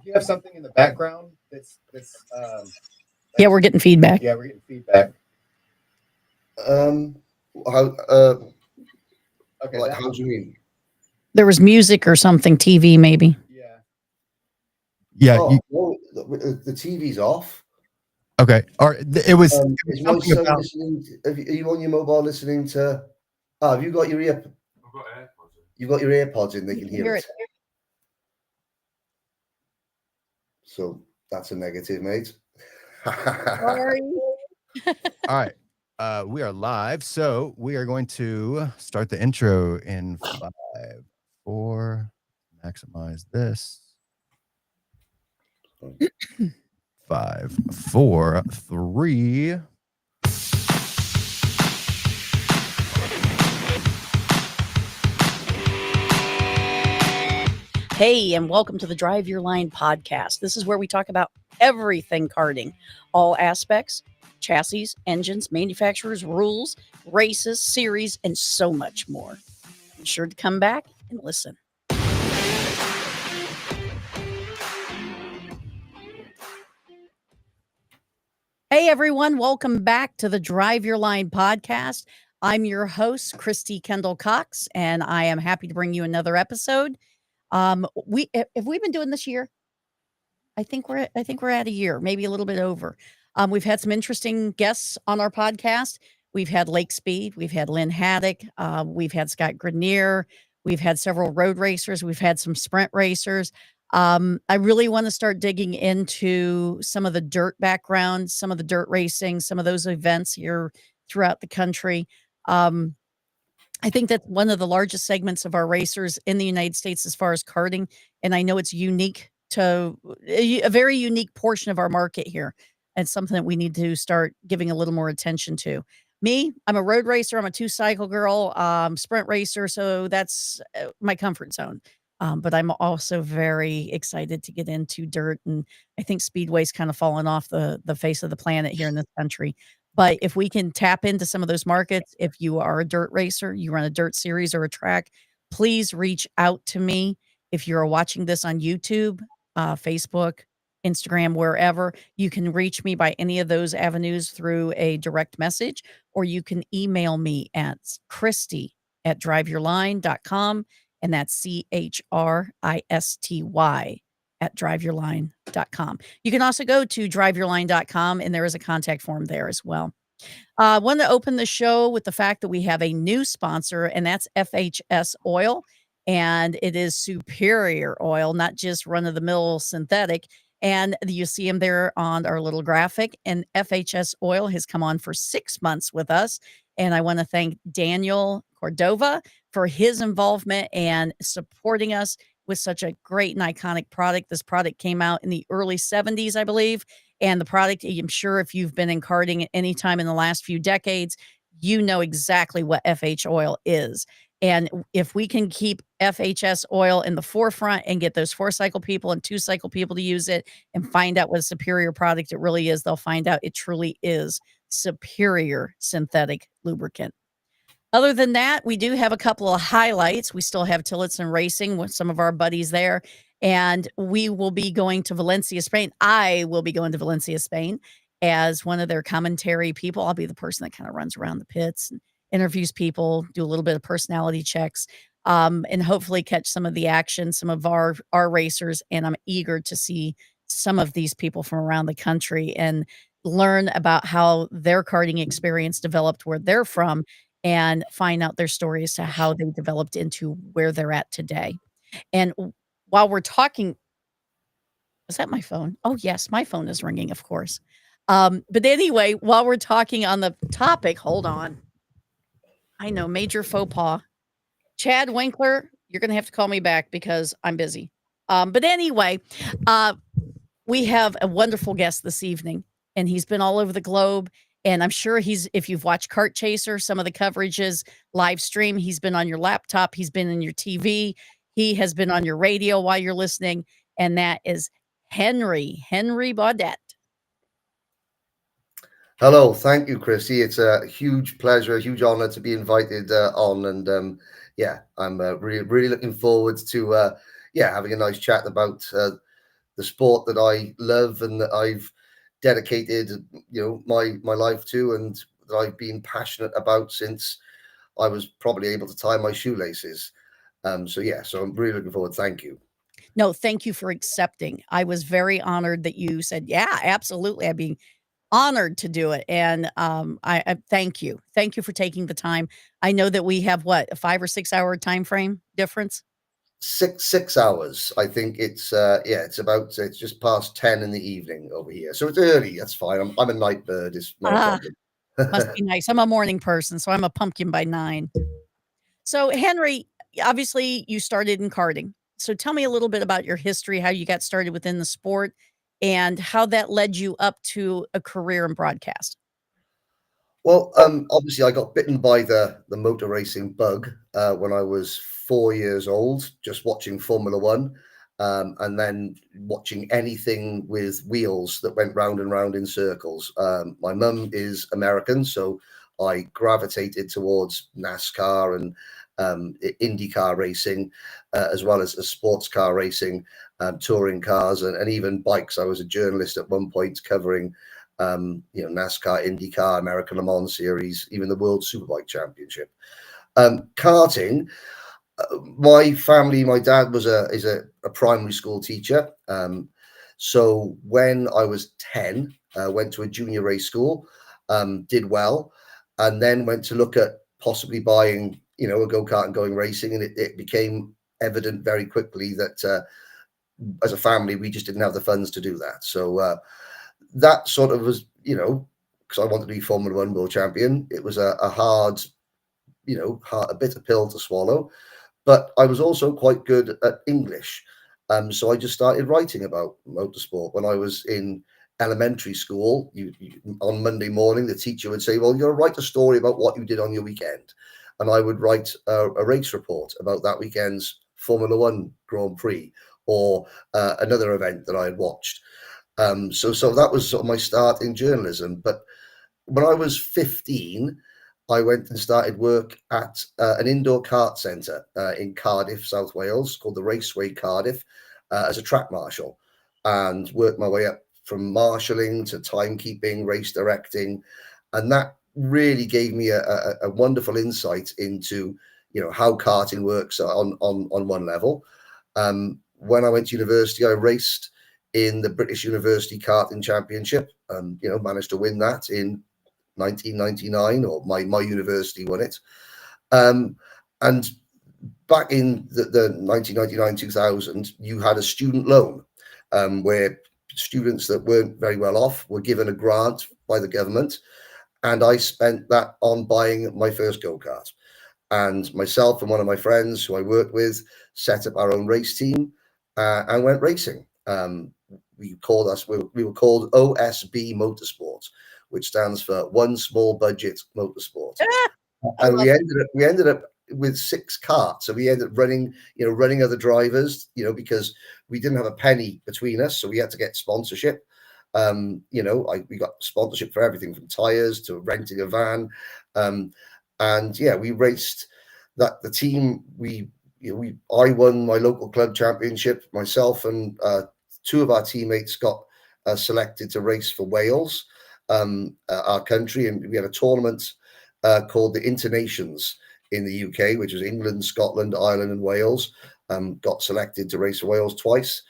you have something in the background that's Yeah, we're getting feedback. Yeah, we're getting feedback. How? Okay, Like, how do you mean? There was music or something, TV maybe. Yeah. Yeah. Oh, no, the TV's off. Okay. Or it was Is my something son about. listening? Are you on your mobile listening to? Oh, have you got your ear? I've got AirPods in. You've got your AirPods in. They You can can hear hear it. So that's a negative, mate. Sorry. All right. We are live, so we are going to start the intro in 5, 4. Maximize this. 5, 4, 3. Hey, and welcome to the Drive Your Line podcast. This is where we talk about everything karting, all aspects, chassis, engines, manufacturers, rules, races, series, and so much more. Be sure to come back and listen. Hey, everyone. Welcome back to the Drive Your Line podcast. I'm your host, Christy Cox, and I am happy to bring you another episode. Have we been doing this year? I think we're at a year, maybe a little bit over. We've had some interesting guests on our podcast. We've had Lake Speed, we've had Lynn Haddock, we've had Scott Grenier, we've had several road racers, we've had some sprint racers. I really want to start digging into some of the dirt background, some of the dirt racing, some of those events here throughout the country. I think that's one of the largest segments of our racers in the United States as far as karting. And I know it's unique to a very unique portion of our market here. And something that we need to start giving a little more attention to. Me, I'm a road racer. I'm a 2-cycle girl, sprint racer. So that's my comfort zone. But I'm also very excited to get into dirt. And I think Speedway's kind of fallen off the face of the planet here in this country. But if we can tap into some of those markets, if you are a dirt racer, you run a dirt series or a track, please reach out to me. If you're watching this on YouTube, Facebook, Instagram, wherever, you can reach me by any of those avenues through a direct message, or you can email me at Christy@driveyourline.com. And that's CHRISTY at driveyourline.com. You can also go to driveyourline.com and there is a contact form there as well. I want to open the show with the fact that we have a new sponsor, and that's FHS Oil. And it is superior oil, not just run-of-the-mill synthetic. And you see them there on our little graphic. And FHS Oil has come on for 6 months with us. And I want to thank Daniel Cordova for his involvement and supporting us with such a great and iconic product. This product came out in the early 70s, I believe. And the product, I'm sure if you've been in karting at any time in the last few decades, you know exactly what FH oil is. And if we can keep FHS oil in the forefront and get those 4-cycle people and 2-cycle people to use it and find out what a superior product it really is, they'll find out it truly is superior synthetic lubricant. Other than that, we do have a couple of highlights. We still have Tillotson Racing with some of our buddies there. And we will be going to Valencia, Spain. I will be going to Valencia, Spain as one of their commentary people. I'll be the person that kind of runs around the pits and interviews people, do a little bit of personality checks, and hopefully catch some of the action, some of our racers. And I'm eager to see some of these people from around the country and learn about how their karting experience developed where they're from and find out their story as to how they developed into where they're at today. And while we're talking, was that my phone? Oh, yes, my phone is ringing, of course. But anyway, while we're talking on the topic, hold on. I know, major faux pas. Chad Winkler, you're going to have to call me back because I'm busy. But anyway, we have a wonderful guest this evening, and he's been all over the globe. And I'm sure if you've watched Kart Chaser, some of the coverages, live stream, he's been on your laptop, he's been in your TV, he has been on your radio while you're listening. And that is Henry Beaudette. Hello, thank you, Christy. It's a huge pleasure, a huge honor to be invited on, and yeah, I'm really looking forward to having a nice chat about the sport that I love and that I've dedicated, my life to, and that I've been passionate about since I was probably able to tie my shoelaces. So I'm really looking forward. Thank you. No, thank you for accepting. I was very honored that you said, "Yeah, absolutely." I'd be honored to do it, and, I thank you. Thank you for taking the time. I know that we have, what, a 5 or 6-hour time frame difference? 6 hours. I think it's just past 10 in the evening over here. So it's early. That's fine. I'm a night bird. It's not a Ah, problem. must be nice. I'm a morning person, so I'm a pumpkin by 9. So, Henry, obviously, you started in karting. So tell me a little bit about your history, how you got started within the sport, and how that led you up to a career in broadcast. Well, obviously, I got bitten by the motor racing bug when I was 4 years old, just watching Formula One, and then watching anything with wheels that went round and round in circles. My mum is American, so I gravitated towards NASCAR and IndyCar racing, as well as sports car racing, touring cars, and even bikes. I was a journalist at one point covering NASCAR, IndyCar, American Le Mans Series, even the World Superbike Championship. Karting, my family, my dad is a primary school teacher. So when I was 10, went to a junior race school, did well, and then went to look at possibly buying, a go-kart and going racing. And it became evident very quickly that as a family, we just didn't have the funds to do that. So that sort of was, because I wanted to be Formula One world champion. It was a hard, a bitter pill to swallow. But I was also quite good at English. So I just started writing about motorsport. When I was in elementary school, on Monday morning, the teacher would say, well, you're going to write a story about what you did on your weekend. And I would write a race report about that weekend's Formula One Grand Prix or another event that I had watched. So that was sort of my start in journalism. But when I was 15, I went and started work at an indoor kart centre in Cardiff, South Wales, called the Raceway Cardiff, as a track marshal, and worked my way up from marshalling to timekeeping, race directing, and that really gave me a wonderful insight into how karting works on one level. When I went to university, I raced in the British University Karting Championship, managed to win that in 1999, or my university won it. And back in the 1999-2000, you had a student loan where students that weren't very well off were given a grant by the government. And I spent that on buying my first go-kart. And myself and one of my friends who I worked with set up our own race team and went racing. We were called OSB Motorsports, which stands for One Small Budget Motorsport. And we ended up with 6 carts. So we ended up running other drivers, because we didn't have a penny between us. So we had to get sponsorship. We got sponsorship for everything from tires to renting a van. We raced that. The team, I won my local club championship. Myself and 2 of our teammates got selected to race for Wales, our country, and we had a tournament called the Internations in the UK, which was England, Scotland, Ireland, and Wales. Got selected to race for Wales twice,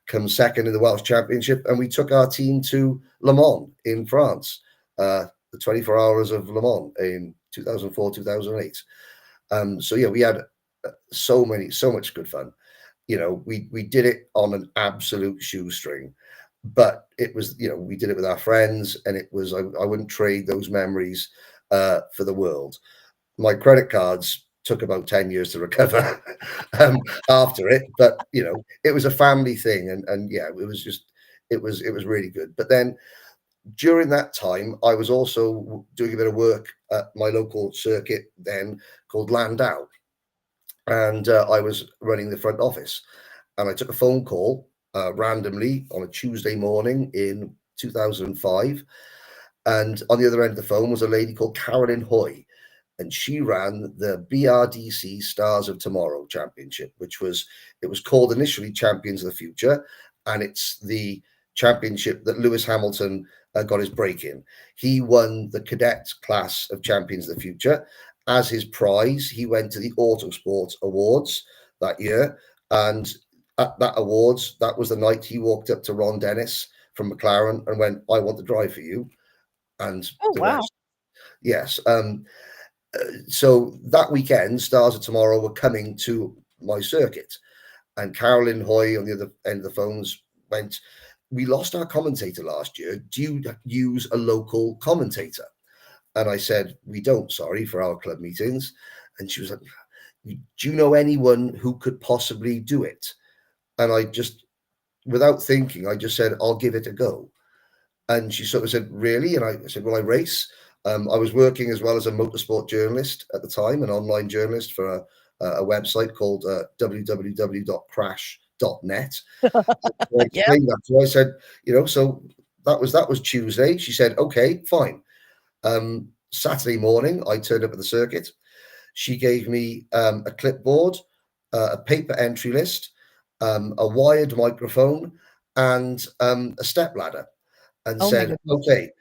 come second in the Welsh Championship, and we took our team to Le Mans in France, the 24 Hours of Le Mans in 2004, 2008. We had so much good fun. We did it on an absolute shoestring, but it was, we did it with our friends, and it was, I wouldn't trade those memories for the world. My credit cards took about 10 years to recover after it, but it was a family thing, and it was really good. But then during that time, I was also doing a bit of work at my local circuit then called Landau, and I was running the front office, and I took a phone call randomly on a Tuesday morning in 2005, and on the other end of the phone was a lady called Carolyn Hoy, and she ran the BRDC Stars of Tomorrow Championship, it was called initially Champions of the Future, and it's the championship that Lewis Hamilton got his break in. He won the cadet class of Champions of the Future. As his prize, he went to the Autosport Awards that year, and at that awards, that was the night he walked up to Ron Dennis from McLaren and went, "I want to drive for you." And Oh, the wow. rest, yes. So that weekend, Stars of Tomorrow were coming to my circuit, and Carolyn Hoy on the other end of the phones went, "We lost our commentator last year. Do you use a local commentator?" And I said, "We don't, sorry, for our club meetings." And she was like, "Do you know anyone who could possibly do it?" And I just, without thinking, I just said, "I'll give it a go." And she sort of said, "Really?" And I said, "Well, I race." I was working as well as a motorsport journalist at the time, an online journalist for a website called www.crash.net. I Yeah. explained that to her. I said, so that was Tuesday. She said, "Okay, fine." Saturday morning, I turned up at the circuit. She gave me a clipboard, a paper entry list, a wired microphone, and a step ladder, and Oh my said, goodness. "Okay,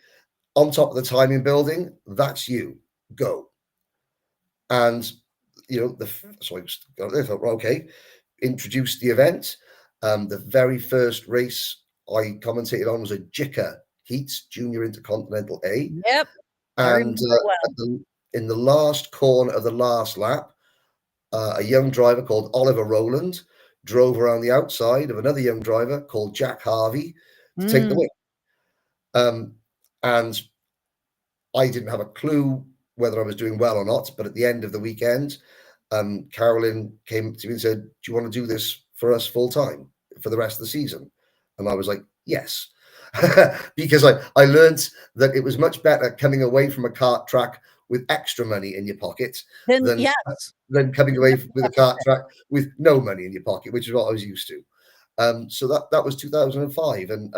on top of the timing building, that's you. Go." And so I got there, thought, "Okay," introduced the event. The very first race I commentated on was a JICA Heats Junior Intercontinental A. Yep. I And remember it well. in the last corner of the last lap, a young driver called Oliver Rowland drove around the outside of another young driver called Jack Harvey to take the Mm. win. And I didn't have a clue whether I was doing well or not. But at the end of the weekend, Carolyn came to me and said, "Do you want to do this for us full time for the rest of the season?" And I was like, "Yes." Because I learned that it was much better coming away from a kart track with extra money in your pocket Then than yes. coming away with a kart track with no money in your pocket, which is what I was used to. So that was 2005, and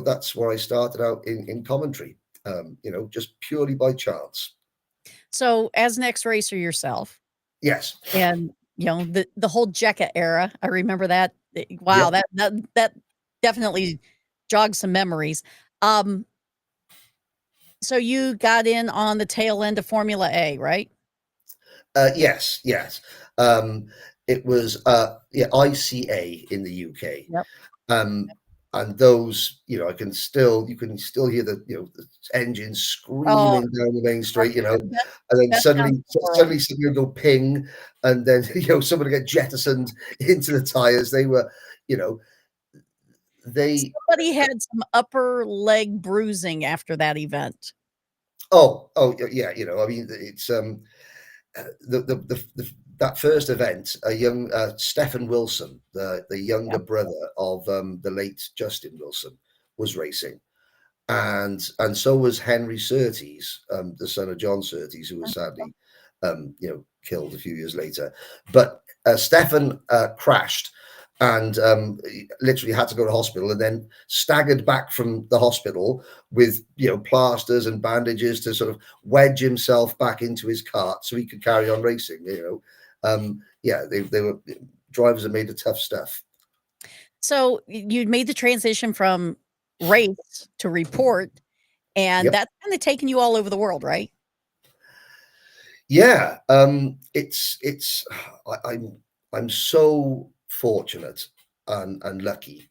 that's where I started out in commentary. Just purely by chance. So as an ex-racer yourself, Yes. and the whole JECA era, I remember that. Wow, Yep. that definitely jogged some memories. Um, so you got in on the tail end of Formula A, right? Yes. It was ICA in the UK. Yep. And those, you can still hear the engine Oh, screaming down the main street, best, and then best sound in the world. suddenly something would go ping, and then somebody get jettisoned into the tires. They were, they Somebody had some upper leg bruising after that event. oh yeah, I mean, it's that first event, a young Stephen Wilson, the younger Yep. brother of the late Justin Wilson, was racing, and so was Henry Surtees, the son of John Surtees, who was sadly killed a few years later. But Stephen crashed and literally had to go to hospital, and then staggered back from the hospital with plasters and bandages to sort of wedge himself back into his cart so he could carry on racing. They were drivers that made of tough stuff. So you'd made the transition from race to report, and Yep. that's kind of taken you all over the world, right? Yeah, I'm so fortunate and lucky.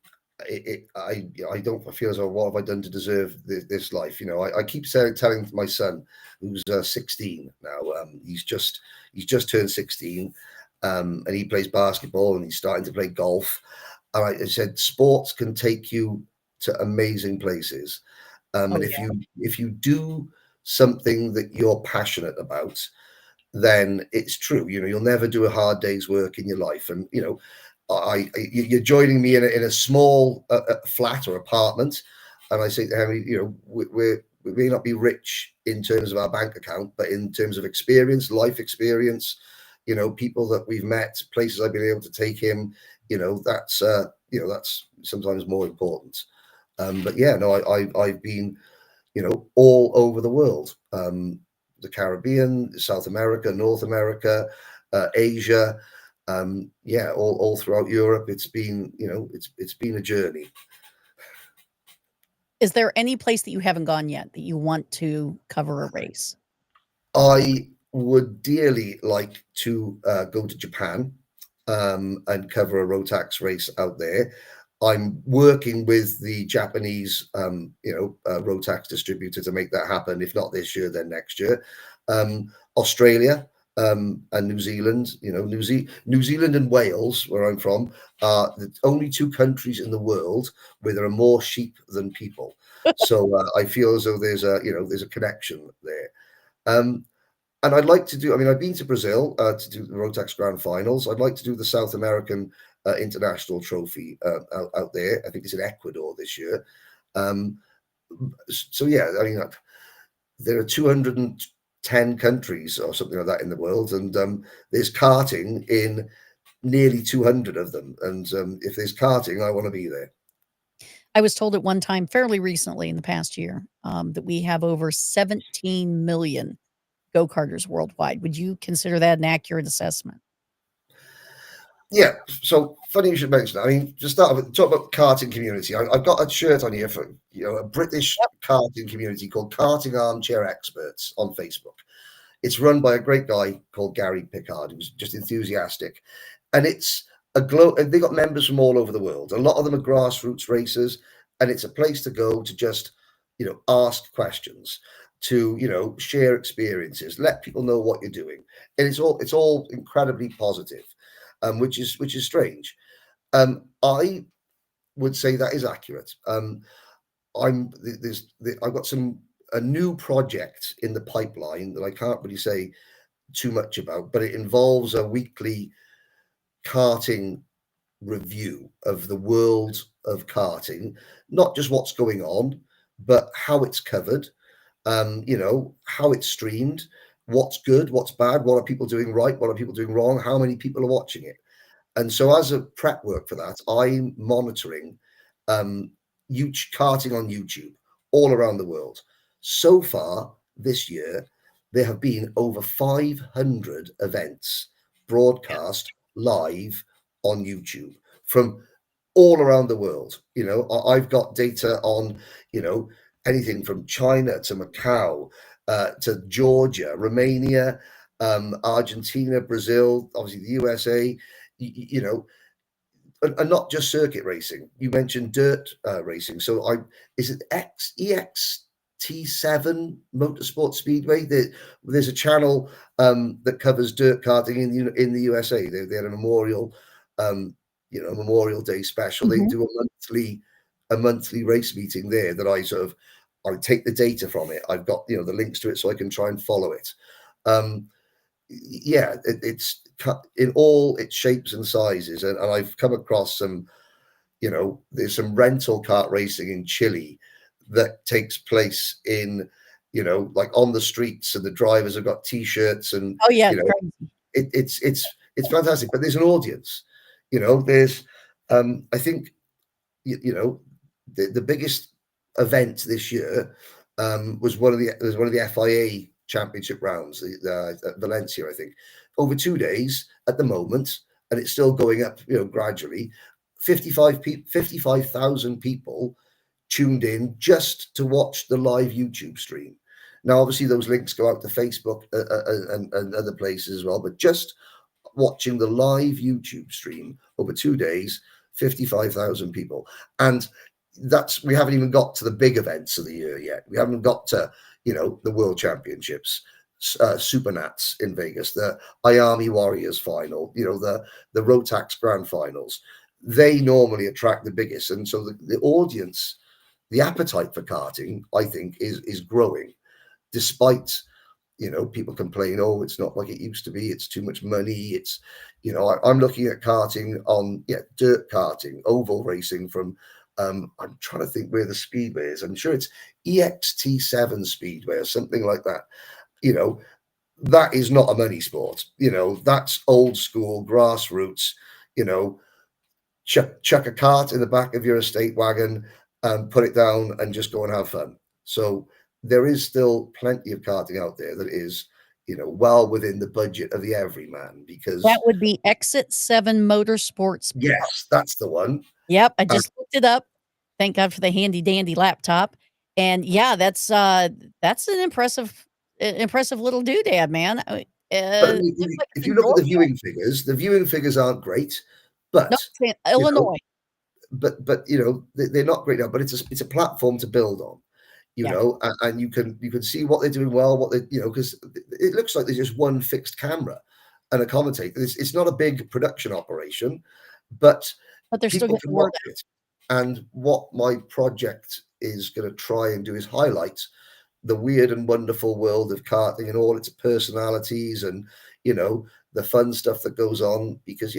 I don't feel as though, what have I done to deserve this life? I keep telling my son, who's 16 now. He's just turned 16, and he plays basketball and he's starting to play golf. And I said, sports can take you to amazing places, Oh, and if you do something that you're passionate about, then it's true. You'll never do a hard day's work in your life. And you're joining me in a small flat or apartment, and I say to Henry, we may not be rich in terms of our bank account, but in terms of experience, life experience, people that we've met, places I've been able to take him, that's sometimes more important. But yeah, no, I've been all over the world. The Caribbean, South America, North America, Asia, yeah, all throughout Europe. It's been, it's been a journey. Is there any place that you haven't gone yet that you want to cover a race? I would dearly like to go to Japan and cover a Rotax race out there. I'm working with the Japanese, Rotax distributor to make that happen. If not this year, then next year. Australia and New Zealand. New Zealand and Wales, where I'm from, are the only two countries in the world where there are more sheep than people. So I feel as though there's a connection there. And I'd like to do, I've been to Brazil to do the Rotax Grand Finals. I'd like to do the South American International Trophy out there. I think it's in Ecuador this year. So, yeah, there are 210 countries or something like that in the world. And there's karting in nearly 200 of them. And if there's karting, I want to be there. I was told at one time, fairly recently in the past year, that we have over 17 million go-karters worldwide. Would you consider that an accurate assessment? Yeah, so funny you should mention that. To start with, talk about karting community. I've got a shirt on here for a British karting community called Karting Armchair Experts on Facebook. It's run by a great guy called Gary Pickard, who's just enthusiastic, and it's they got members from all over the world. A lot of them are grassroots racers, and it's a place to go to just ask questions, to share experiences, let people know what you're doing, and it's all incredibly positive. Which is strange. I would say that is accurate. I've got a new project in the pipeline that I can't really say too much about, but it involves a weekly karting review of the world of karting, not just what's going on, but how it's covered, how it's streamed, what's good, what's bad, what are people doing right, what are people doing wrong, how many people are watching it. And so as a prep work for that, I'm monitoring karting on YouTube all around the world. So far this year, there have been over 500 events broadcast live on YouTube from all around the world. I've got data on, anything from China to Macau, to Georgia, Romania, Argentina, Brazil, obviously the USA, and not just circuit racing. You mentioned dirt racing. So is it EXT7 Motorsports Speedway? There's a channel that covers dirt karting in the USA. They had a Memorial Day special. Mm-hmm. They do a monthly race meeting there that I take the data from it. I've got the links to it so I can try and follow it. It's in all its shapes and sizes, and I've come across some, there's some rental kart racing in Chile that takes place in, like on the streets, and the drivers have got T-shirts, and it's fantastic. But there's an audience, there's I think the biggest event this year was one of the FIA championship rounds, at Valencia, I think, over 2 days at the moment, and it's still going up, gradually. 55,000 people tuned in just to watch the live YouTube stream. Now, obviously, those links go out to Facebook and other places as well, but just watching the live YouTube stream over 2 days, 55,000 people. And we haven't even got to the big events of the year yet. We haven't got to, the World Championships, Supernats in Vegas, the Miami Warriors final, the Rotax Grand Finals. They normally attract the biggest. And so the audience, the appetite for karting, I think, is growing, despite, people complain, oh, it's not like it used to be. It's too much money. It's, I'm looking at karting on, dirt karting, oval racing from, I'm trying to think where the speedway is. I'm sure it's EXT7 Speedway or something like that. That is not a money sport. That's old school grassroots. Chuck a cart in the back of your estate wagon and put it down and just go and have fun. So there is still plenty of karting out there that is, well within the budget of the everyman, because That would be Exit 7 Motorsports. yes, that's the one. Yep, I Uh, just looked it up. Thank God for the handy dandy laptop. And yeah, that's an impressive little doodad, man. But Looks like if it's you in look at Georgia. the viewing figures aren't great, No, but it's in you know, Illinois. but they're not great now. But it's a platform to build on, Yeah. and you can see what they're doing well, what they because it looks like there's just one fixed camera and a commentator. It's not a big production operation, but But they're still people getting can the word watch it. And what my project is going to try and do is highlight the weird and wonderful world of karting and all its personalities, and the fun stuff that goes on, because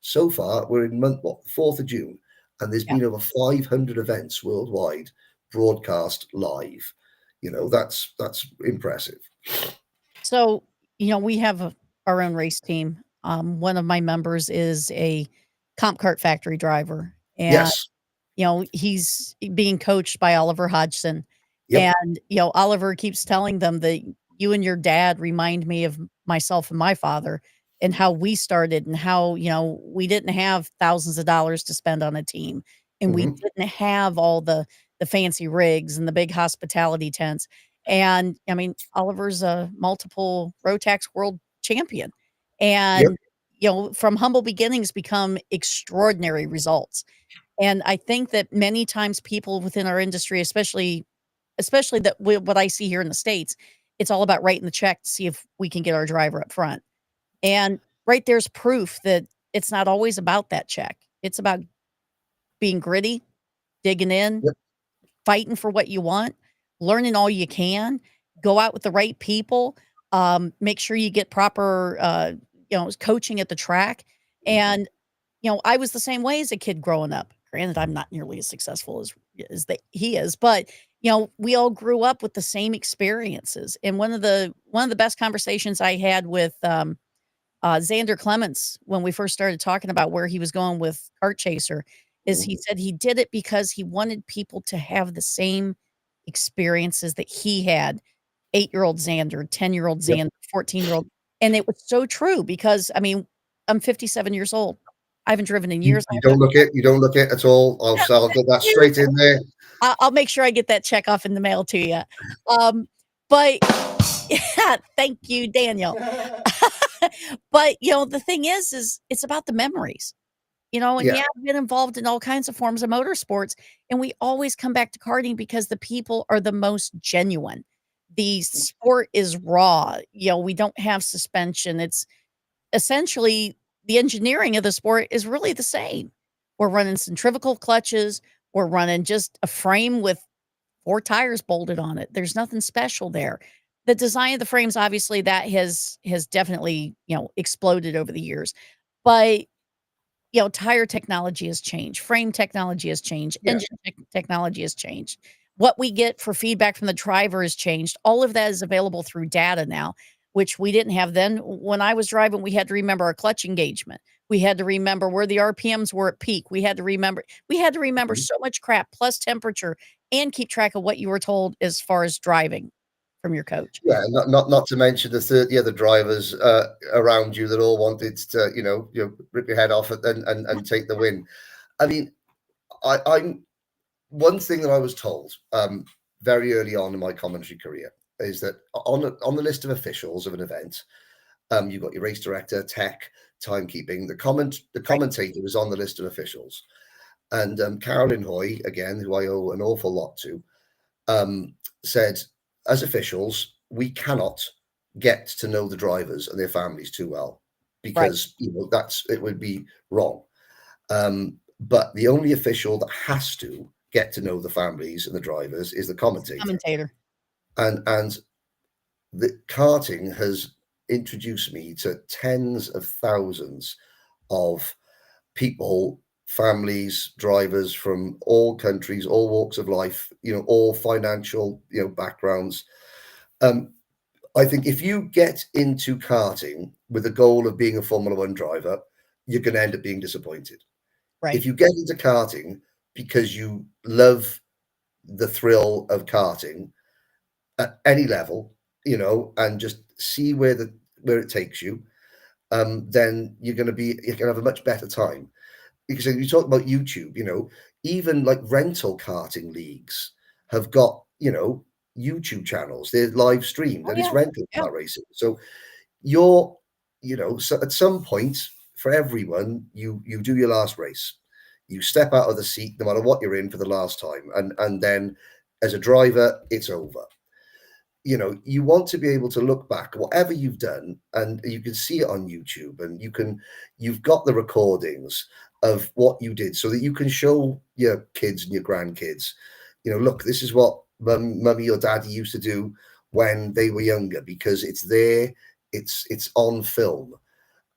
so far we're in the 4th of June, and there's Yeah. been over 500 events worldwide broadcast live. That's impressive. So, we have our own race team. One of my members is a comp kart factory driver, and Yes. he's being coached by Oliver Hodgson. Yep. And, Oliver keeps telling them that you and your dad remind me of myself and my father, and how we started, and how, we didn't have thousands of dollars to spend on a team, and we Mhm. didn't have all the fancy rigs and the big hospitality tents. And I mean, Oliver's a multiple Rotax world champion, Yep. and, from humble beginnings become extraordinary results. And I think that many times people within our industry, especially that what I see here in the States, it's all about writing the check to see if we can get our driver up front. And right there's proof that it's not always about that check. It's about being gritty, digging in, Yep. fighting for what you want, learning all you can, go out with the right people, make sure you get proper, coaching at the track. And I was the same way as a kid growing up. Granted, I'm not nearly as successful as he is, but we all grew up with the same experiences. And one of the best conversations I had with Xander Clements when we first started talking about where he was going with Kart Chaser is he said he did it because he wanted people to have the same experiences that he had. 8-year-old Xander, 10-year-old Yep. Xander, 14-year-old. And it was so true because I mean, I'm 57 years old. I haven't driven in years. You don't look it. You don't look it at all. I'll get that straight in there. I'll make sure I get that check off in the mail to you. But yeah, thank you, Daniel. But the thing is it's about the memories. And Yeah. yeah, I've been involved in all kinds of forms of motorsports, and we always come back to karting because the people are the most genuine. The sport is raw. We don't have suspension. It's essentially the engineering of the sport is really the same. We're running centrifugal clutches. We're running just a frame with 4 tires bolted on it. There's nothing special there. The design of the frames, obviously, that has definitely, exploded over the years. But, tire technology has changed, frame technology has changed, Yeah. engine technology has changed. What we get for feedback from the driver has changed. All of that is available through data now, which we didn't have then. When I was driving, we had to remember our clutch engagement. We had to remember where the RPMs were at peak. We had to remember Mhm. so much crap, plus temperature, and keep track of what you were told as far as driving from your coach. Yeah, not to mention the 30 other drivers around you that all wanted to, rip your head off and take the win. I mean, I'm one thing that I was told very early on in my commentary career is that on the list of officials of an event, you've got your race director, tech, timekeeping. The commentator is on the list of officials, and Carolyn Hoy, again, who I owe an awful lot to, said, as officials, we cannot get to know the drivers and their families too well, Right. because it would be wrong. But the only official that has to get to know the families and the drivers is the commentator. And the karting has introduced me to tens of thousands of people, families, drivers from all countries, all walks of life, all financial, backgrounds. I think if you get into karting with the goal of being a Formula One driver, you're going to end up being disappointed. Right. If you get into karting because you love the thrill of karting at any level, and just see where it takes you, then you're going to have a much better time. Because you talk about YouTube, even like rental karting leagues have got, YouTube channels. They're live streamed Oh, and it's yeah. rental Yeah. car racing. So you're, so at some point for everyone, you do your last race. You step out of the seat, no matter what you're in, for the last time. And then as a driver, it's over. You want to be able to look back at whatever you've done, and you can see it on YouTube, and you've got the recordings of what you did so that you can show your kids and your grandkids, look, this is what mummy or daddy used to do when they were younger, because it's there, it's on film.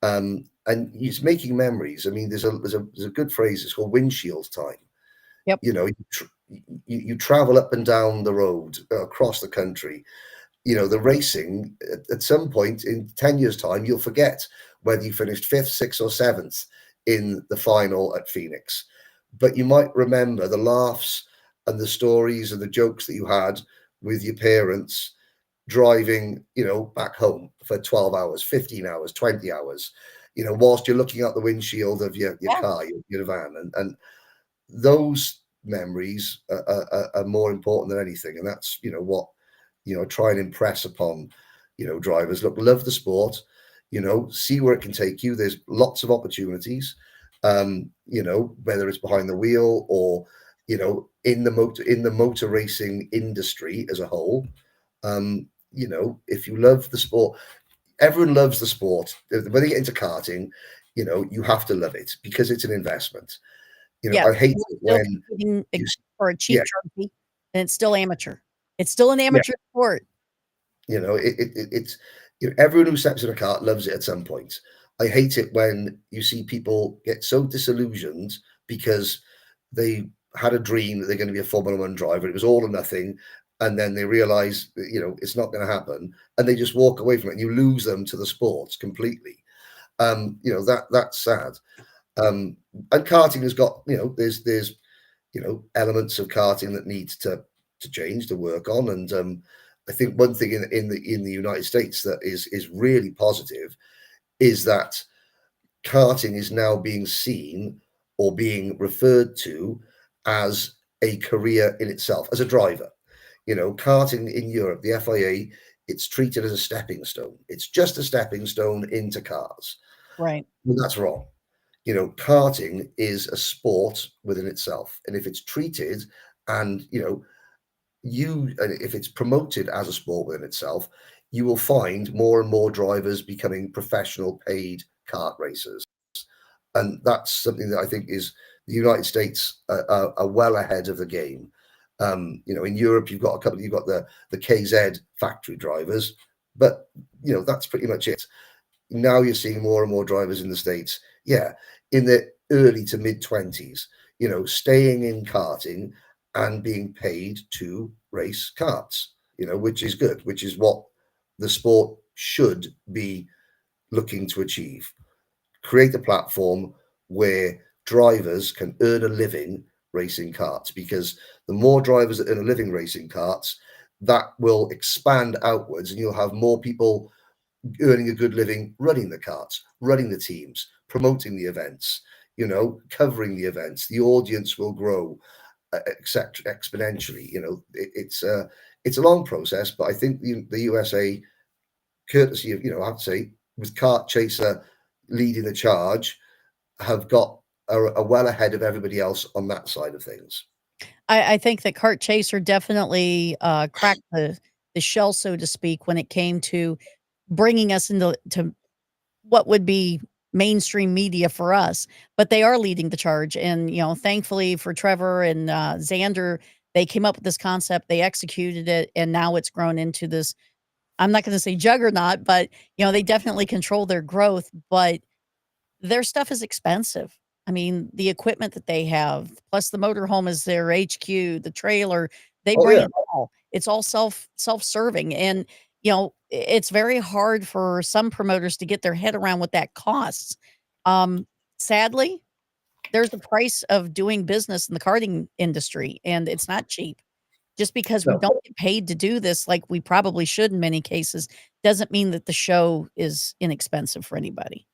And it's making memories. I mean, there's a good phrase, it's called windshield time. Yep. You travel up and down the road across the country. The racing, at some point in 10 years' time, you'll forget whether you finished 5th, 6th, or 7th in the final at Phoenix. But you might remember the laughs and the stories and the jokes that you had with your parents driving, back home for 12 hours, 15 hours, 20 hours, whilst you're looking out the windshield of your car, your van. And those memories are more important than anything. And that's, what, try and impress upon, drivers. Look, love the sport, see where it can take you. There's lots of opportunities, whether it's behind the wheel or, in the motor racing industry as a whole. If you love the sport, everyone loves the sport. When they get into karting, you have to love it because it's an investment. Yeah. I hate We're it still when competing you, for a cheap yeah. trophy, and it's still amateur. It's still an amateur sport. It's everyone who steps in a kart loves it at some point. I hate it when you see people get so disillusioned because they had a dream that they're going to be a Formula One driver. It was all or nothing, and then they realize that, it's not going to happen, and they just walk away from it. And you lose them to the sports completely. That's sad. And karting has got, there's elements of karting that needs to change, to work on. And I think one thing in the United States that is really positive is that karting is now being seen or being referred to as a career in itself, as a driver. Karting in Europe, the FIA, it's treated as a stepping stone. It's just a stepping stone into cars. Right. Well, that's wrong. Karting is a sport within itself. And if it's treated and, if it's promoted as a sport within itself, you will find more and more drivers becoming professional paid kart racers. And that's something that I think is the United States are well ahead of the game. In Europe, you've got the KZ factory drivers, but that's pretty much it. Now you're seeing more and more drivers in the States, in the early to mid 20s, staying in karting and being paid to race karts, which is good, which is what the sport should be looking to achieve. Create a platform where drivers can earn a living racing karts, because the more drivers that earn a living racing karts, that will expand outwards, and you'll have more people earning a good living running the karts, running the teams, promoting the events, covering the events. The audience will grow, etc., exponentially. It's a long process, but I think the USA, courtesy of, I have to say, with Kart Chaser leading the charge, have got are well ahead of everybody else on that side of things. I think that Kart Chaser definitely cracked the shell, so to speak, when it came to bringing us into what would be mainstream media for us. But they are leading the charge, and thankfully for Trevor and Xander, they came up with this concept, they executed it, and now it's grown into this. I'm not going to say juggernaut, but they definitely control their growth. But their stuff is expensive. I mean, the equipment that they have, plus the motorhome is their HQ, the trailer, they bring it all. It's all self-serving. And, it's very hard for some promoters to get their head around what that costs. Sadly, there's the price of doing business in the karting industry, and it's not cheap. Just because we No. don't get paid to do this, like we probably should in many cases, doesn't mean that the show is inexpensive for anybody.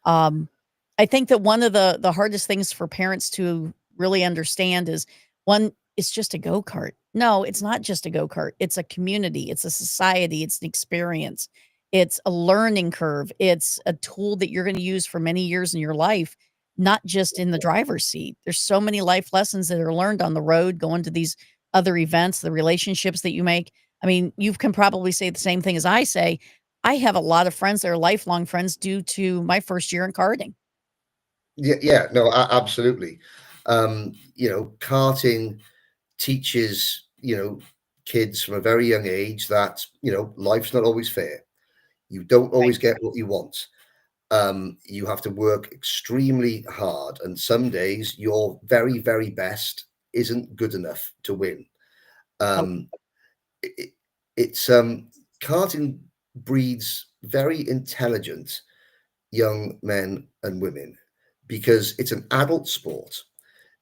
I think that one of the hardest things for parents to really understand is, one, it's just a go-kart. No, it's not just a go-kart. It's a community, it's a society, it's an experience, it's a learning curve, it's a tool that you're going to use for many years in your life, not just in the driver's seat. There's so many life lessons that are learned on the road, going to these other events, the relationships that you make. I mean, you can probably say the same thing as I say. I have a lot of friends that are lifelong friends due to my first year in karting. Yeah, no, absolutely. Karting teaches, kids from a very young age that, life's not always fair. You don't always get what you want. You have to work extremely hard, and some days your very, very best isn't good enough to win. Oh, It, it's Karting breeds very intelligent young men and women because it's an adult sport.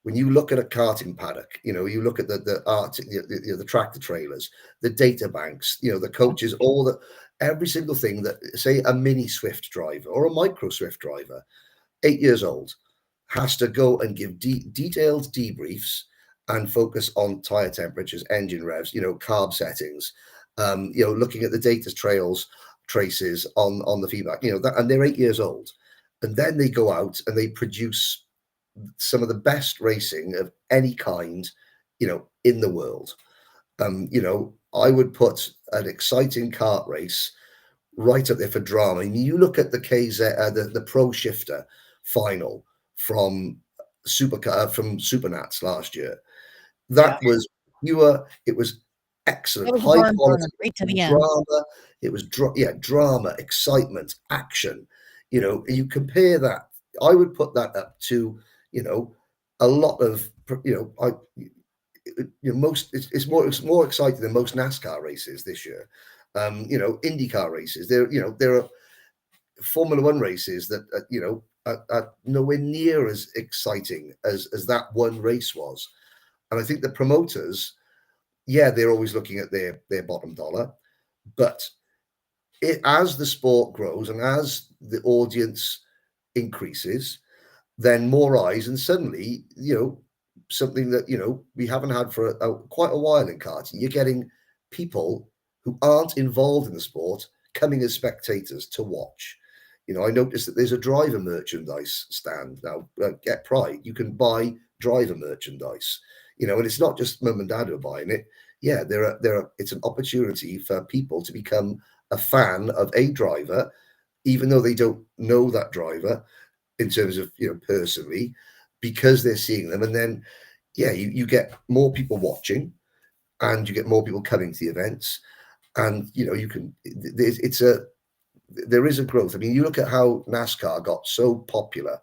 When you look at a karting paddock, you look at the art, the tractor trailers, the data banks, the coaches, every single thing that, say, a mini Swift driver or a micro Swift driver, 8 years old, has to go and give detailed debriefs and focus on tire temperatures, engine revs, carb settings, looking at the data traces on the feedback, and they're 8 years old. And then they go out and they produce some of the best racing of any kind, in the world. I would put an exciting kart race right up there for drama. I mean, you look at the the Pro Shifter final from Supernats last year. yeah. That was pure. It was That excellent, was a high barn quality burner right to the end. drama. It was drama, excitement, action. You compare that. I would put that up to a lot of most. It's more exciting than most NASCAR races this year. IndyCar races. There are Formula One races that are nowhere near as exciting as that one race was. And I think the promoters, they're always looking at their bottom dollar, but as the sport grows and as the audience increases, then more eyes, and suddenly, something that we haven't had for quite a while in karting. You're getting people who aren't involved in the sport coming as spectators to watch. I noticed that there's a driver merchandise stand now. Get Pride, you can buy driver merchandise. And it's not just mum and dad who are buying it. Yeah, it's an opportunity for people to become a fan of a driver, even though they don't know that driver in terms of personally, because they're seeing them. And then you get more people watching, and you get more people coming to the events, and there is a growth. I mean, you look at how NASCAR got so popular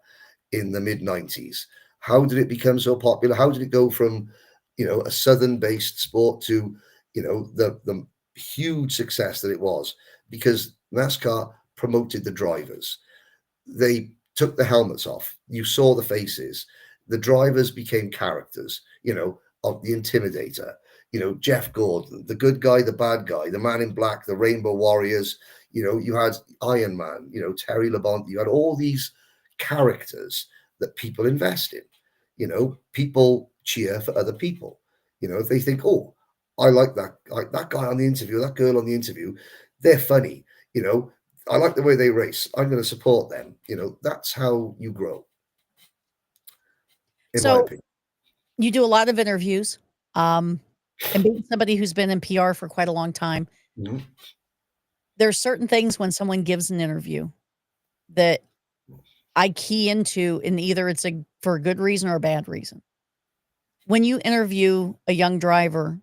in the mid-90s. How did it become so popular? How did it go from a southern-based sport to the huge success that it was? Because NASCAR promoted the drivers. They took the helmets off. You saw the faces. The drivers became characters, of the Intimidator, Jeff Gordon, the good guy, the bad guy, the Man in Black, the Rainbow Warriors. You had Iron Man, Terry Labonte. You had all these characters that people invest in. People cheer for other people. If they think, oh, I like that guy on the interview, that girl on the interview, they're funny. I like the way they race. I'm going to support them. That's how you grow, in my So opinion. you do a lot of interviews, and being somebody who's been in PR for quite a long time, Mhm. there's certain things when someone gives an interview that I key into, and either it's for a good reason or a bad reason. When you interview a young driver,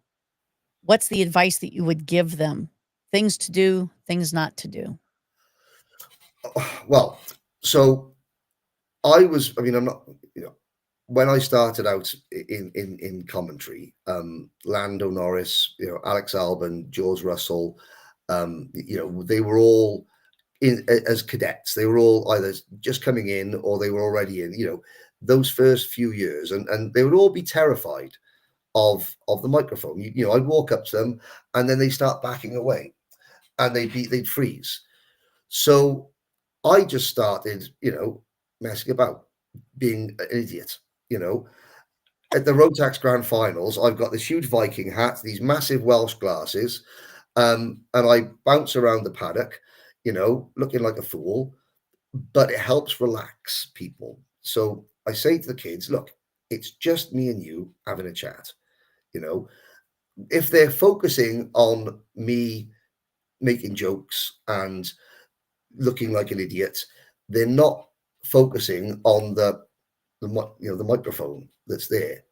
what's the advice that you would give them? Things to do, things not to do. Well, so I mean, I'm not, when I started out in commentary, Lando Norris, Alex Albon, George Russell, they were all as cadets. They were all either just coming in or they were already in, those first few years, and they would all be terrified of the microphone. You know, I'd walk up to them, and then they start backing away, and they'd freeze. So I just started, you know, messing about, being an idiot. You know, at the Rotax Grand Finals, I've got this huge Viking hat, these massive Welsh glasses, and I bounce around the paddock, you know, looking like a fool, but it helps relax people. So I say to the kids, look, it's just me and you having a chat. You know, if they're focusing on me making jokes and looking like an idiot, they're not focusing on the microphone that's there,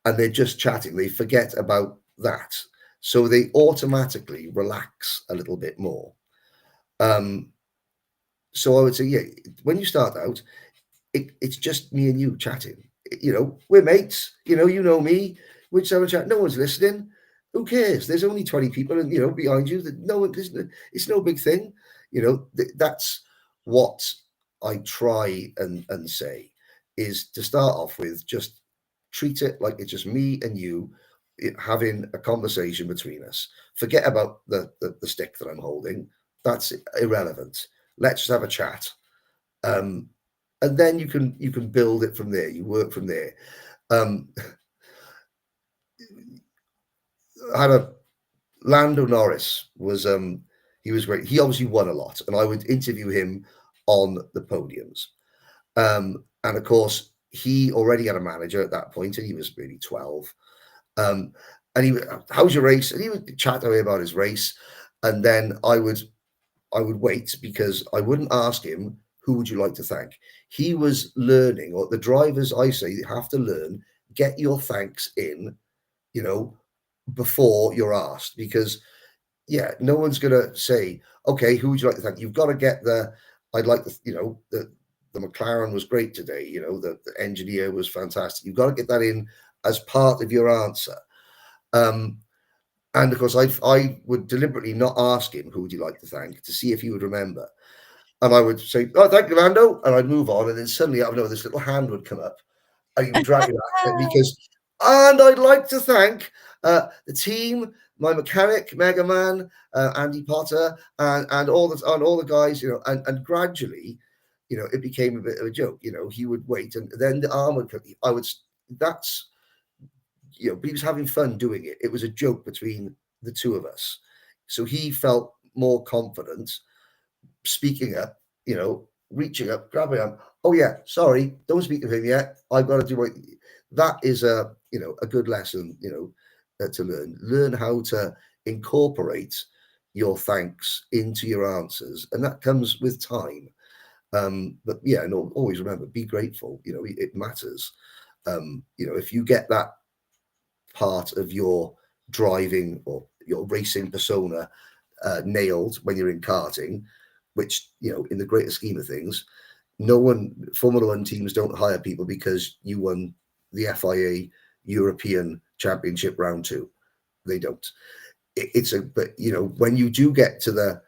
and they're just chatting. They forget about that, so they automatically relax a little bit more. So I would say, yeah, when you start out, it's just me and you chatting. You know, we're mates. You know me. We're just having a chat. No one's listening. Who cares? There's only 20 people, and behind you. That no one listening. It's no big thing. You know, that's what I try and say, is to start off with, just treat it like it's just me and you having a conversation between us. Forget about the stick that I'm holding. That's irrelevant. Let's just have a chat. And then you can build it from there. You work from there. I had a Lando Norris was he was great. He obviously won a lot, and I would interview him on the podiums. And of course, he already had a manager at that point, and he was maybe 12. And he would, how's your race? And he would chat away about his race, and then I would wait, because I wouldn't ask him, who would you like to thank? He was learning, or the drivers, I say, you have to learn, get your thanks in, before you're asked, because no one's gonna say, okay, who would you like to thank? You've got to get I'd like to, the McLaren was great today, the engineer was fantastic. You've got to get that in as part of your answer. And of course, I would deliberately not ask him, who would you like to thank, to see if he would remember. And I would say, oh, thank you, Lando. And I'd move on. And then suddenly, I don't know, this little hand would come up, and he would drag it back, and I'd like to thank the team, my mechanic, Mega Man, Andy Potter, and all the guys, and gradually, it became a bit of a joke. He would wait, and then the arm would come. But he was having fun doing it. It was a joke between the two of us. So he felt more confident speaking up, reaching up, grabbing him. Oh yeah, sorry, don't speak to him yet. I've got to do what. That is a good lesson, to learn. Learn how to incorporate your thanks into your answers, and that comes with time. But always remember, be grateful. It matters. If you get that part of your driving or your racing persona nailed when you're in karting, which in the greater scheme of things, Formula One teams don't hire people because you won the FIA European Championship round 2. They don't. But when you do get to the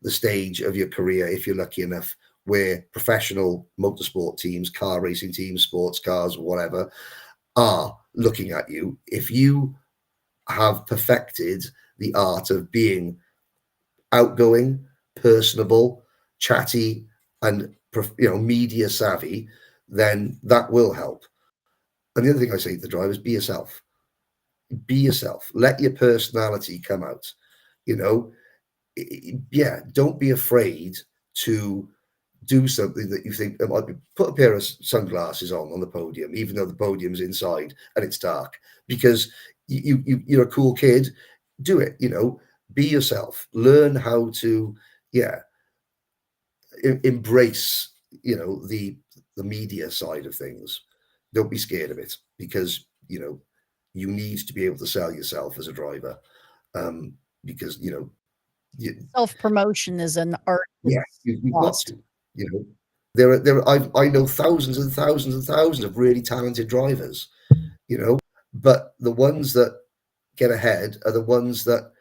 stage of your career, if you're lucky enough, where professional motorsport teams, car racing teams, sports cars, whatever, are looking at you, if you have perfected the art of being outgoing, personable, chatty, and media savvy, then that will help. And the other thing I say to the drivers, be yourself. Be yourself. Let your personality come out. Don't be afraid to do something that you think might be. Put a pair of sunglasses on the podium, even though the podium's inside and it's dark, because you're a cool kid. Do it. Be yourself. Learn how to embrace the media side of things. Don't be scared of it, because you need to be able to sell yourself as a driver, because self-promotion is an art. You've got to. I know thousands and thousands and thousands of really talented drivers, but the ones that get ahead are the ones that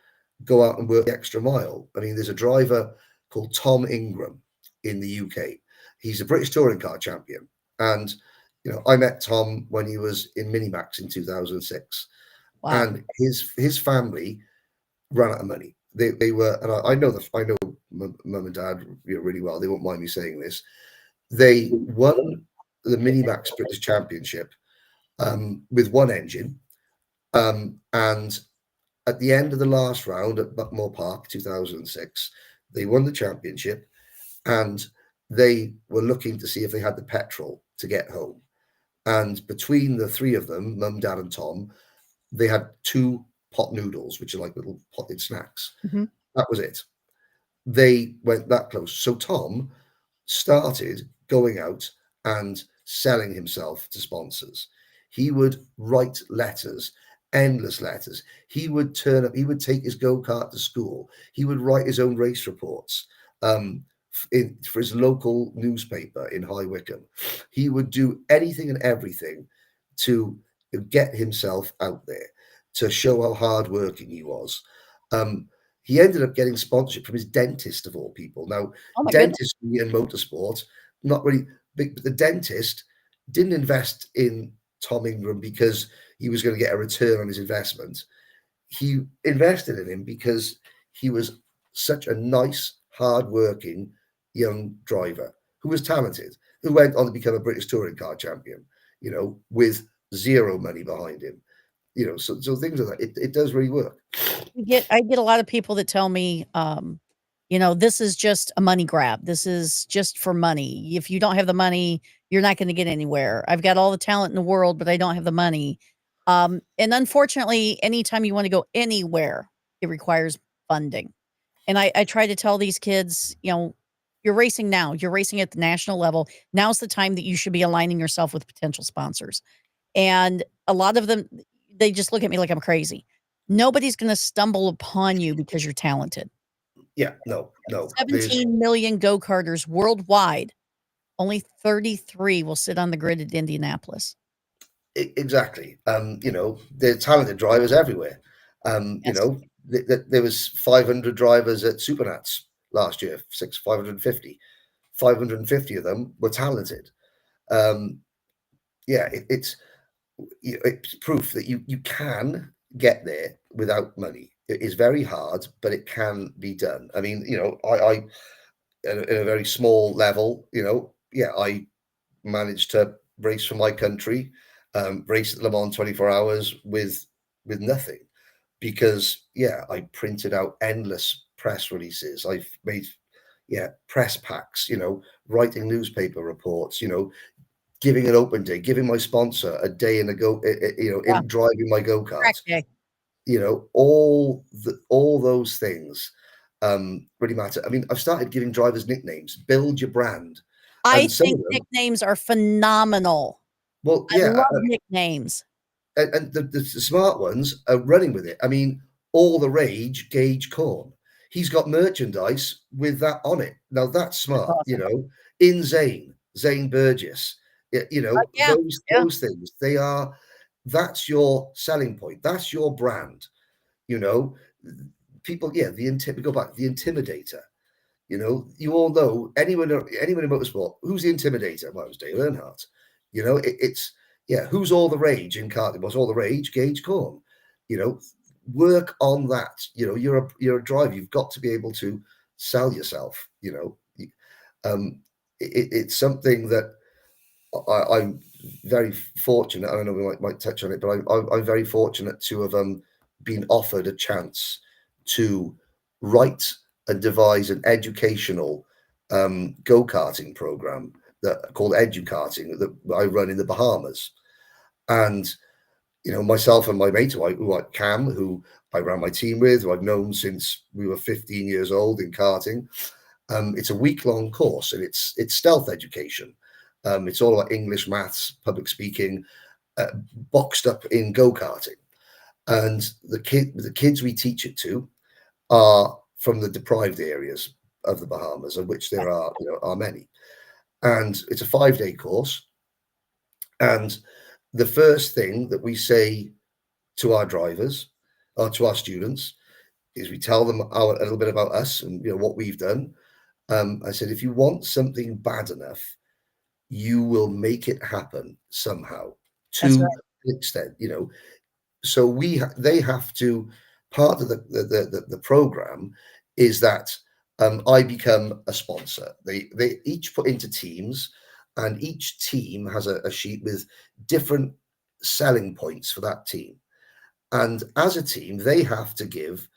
go out and work the extra mile. I mean, there's a driver called Tom Ingram in the UK. He's a British touring car champion, and I met Tom when he was in Minimax in 2006, Wow. And his family ran out of money. They were, and I know mum and dad really well. They won't mind me saying this. They won the Minimax British Championship with one engine, and at the end of the last round at Buckmore Park, 2006, they won the championship, and they were looking to see if they had the petrol to get home. And between the three of them, Mum, Dad, and Tom, they had 2 pot noodles, which are like little potted snacks. Mhm. That was it. They went that close. So Tom started going out and selling himself to sponsors. He would write letters, endless letters. He would turn up, he would take his go-kart to school. He would write his own race reports for his local newspaper in High Wycombe. He would do anything and everything to get himself out there, to show how hardworking he was. He ended up getting sponsorship from his dentist, of all people. Now, Oh my goodness. dentistry and motorsport, not really big, but the dentist didn't invest in Tom Ingram because he was going to get a return on his investment. He invested in him because he was such a nice, hardworking young driver who was talented, who went on to become a British touring car champion, with zero money behind him. So things like that. It does really work. I get a lot of people that tell me, this is just a money grab. This is just for money. If you don't have the money, you're not going to get anywhere. I've got all the talent in the world, but I don't have the money. And unfortunately, anytime you want to go anywhere, it requires funding. And I try to tell these kids, you're racing now. You're racing at the national level. Now's the time that you should be aligning yourself with potential sponsors. And a lot of them, they just look at me like I'm crazy. Nobody's going to stumble upon you because you're talented. Yeah, no. 17 million go-karters worldwide. Only 33 will sit on the grid at Indianapolis. Exactly. There are talented drivers everywhere. Yes. There was 500 drivers at Supernats last year, 550. 550 of them were talented. It's proof that you can get there without money. It is very hard, but it can be done. I mean, I in a very small level, I managed to race for my country, race at Le Mans 24 hours with nothing, because I printed out endless press releases. I've made press packs, writing newspaper reports, giving an open day, giving my sponsor a day in in driving my go-kart. All those things really matter. I mean, I've started giving drivers nicknames. Build your brand. I And some think of them, nicknames are phenomenal. well, I love nicknames. and the smart ones are running with it. I mean, all the rage, Gage Corn. He's got merchandise with that on it. Now that's smart, awesome. In Zane Burgess, those things, that's your selling point. That's your brand, people. Yeah. We go back, the Intimidator, you all know anyone in motorsport, who's the Intimidator? Well, it was Dale Earnhardt. Who's all the rage in karting? Was all the rage Gage Corn? Work on that. You're a driver. You've got to be able to sell yourself. It's something that I'm very fortunate. I don't know, we might touch on it, but I'm very fortunate to have been offered a chance to write and devise an educational go-karting program called Edukarting that I run in the Bahamas. And myself and my mate, Cam, who I ran my team with, who I've known since we were 15 years old in karting. It's a week-long course, and it's stealth education. It's all about English, maths, public speaking, boxed up in go-karting. And the kids we teach it to are from the deprived areas of the Bahamas, of which there are many. And it's a 5-day course. And the first thing that we say to our drivers, or to our students, is we tell them a little bit about us and what we've done. I said, if you want something bad enough, you will make it happen somehow. To an extent, So they have to, part of the program is that I become a sponsor. They each put into teams, and each team has a sheet with different selling points for that team. And as a team, they have to give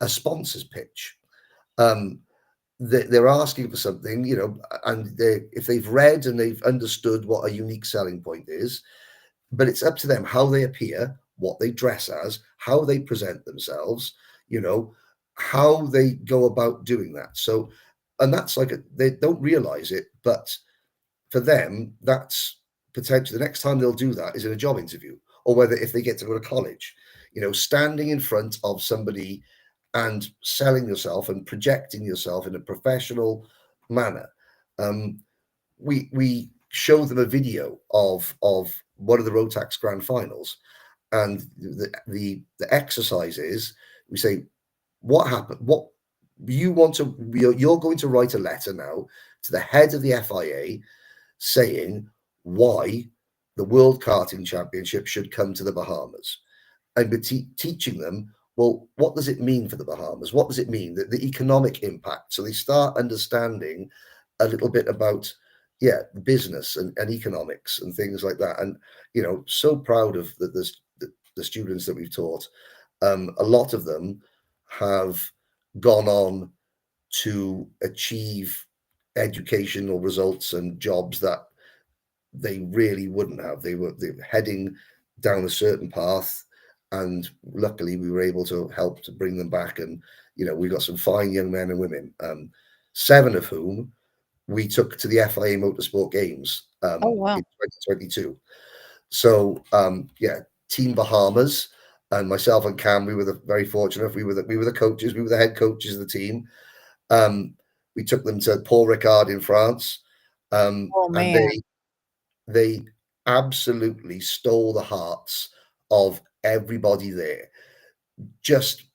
a sponsor's pitch. They're asking for something, and if they've read and they've understood what a unique selling point is, but it's up to them how they appear, what they dress as, how they present themselves, how they go about doing that. So, and that's they don't realize it, but for them, that's potentially the next time they'll do that is in a job interview, or whether if they get to go to college, standing in front of somebody and selling yourself and projecting yourself in a professional manner. We show them a video of one of the Rotax Grand Finals, and the exercise is, we say, what happened? What you want to? You're going to write a letter now to the head of the FIA saying why the World Karting Championship should come to the Bahamas, and we're teaching them, well, what does it mean for the Bahamas? What does it mean, the economic impact? So they start understanding a little bit about, business and economics and things like that. And, so proud of the students that we've taught. A lot of them have gone on to achieve educational results and jobs that they really wouldn't have. They were heading down a certain path, and luckily we were able to help to bring them back. And we got some fine young men and women, 7 of whom we took to the FIA Motorsport Games Oh, wow. in 2022. So Team Bahamas and myself and Cam, we were very fortunate. We were the coaches. We were the head coaches of the team. We took them to Paul Ricard in France, Oh, and man. they absolutely stole the hearts of everybody there, just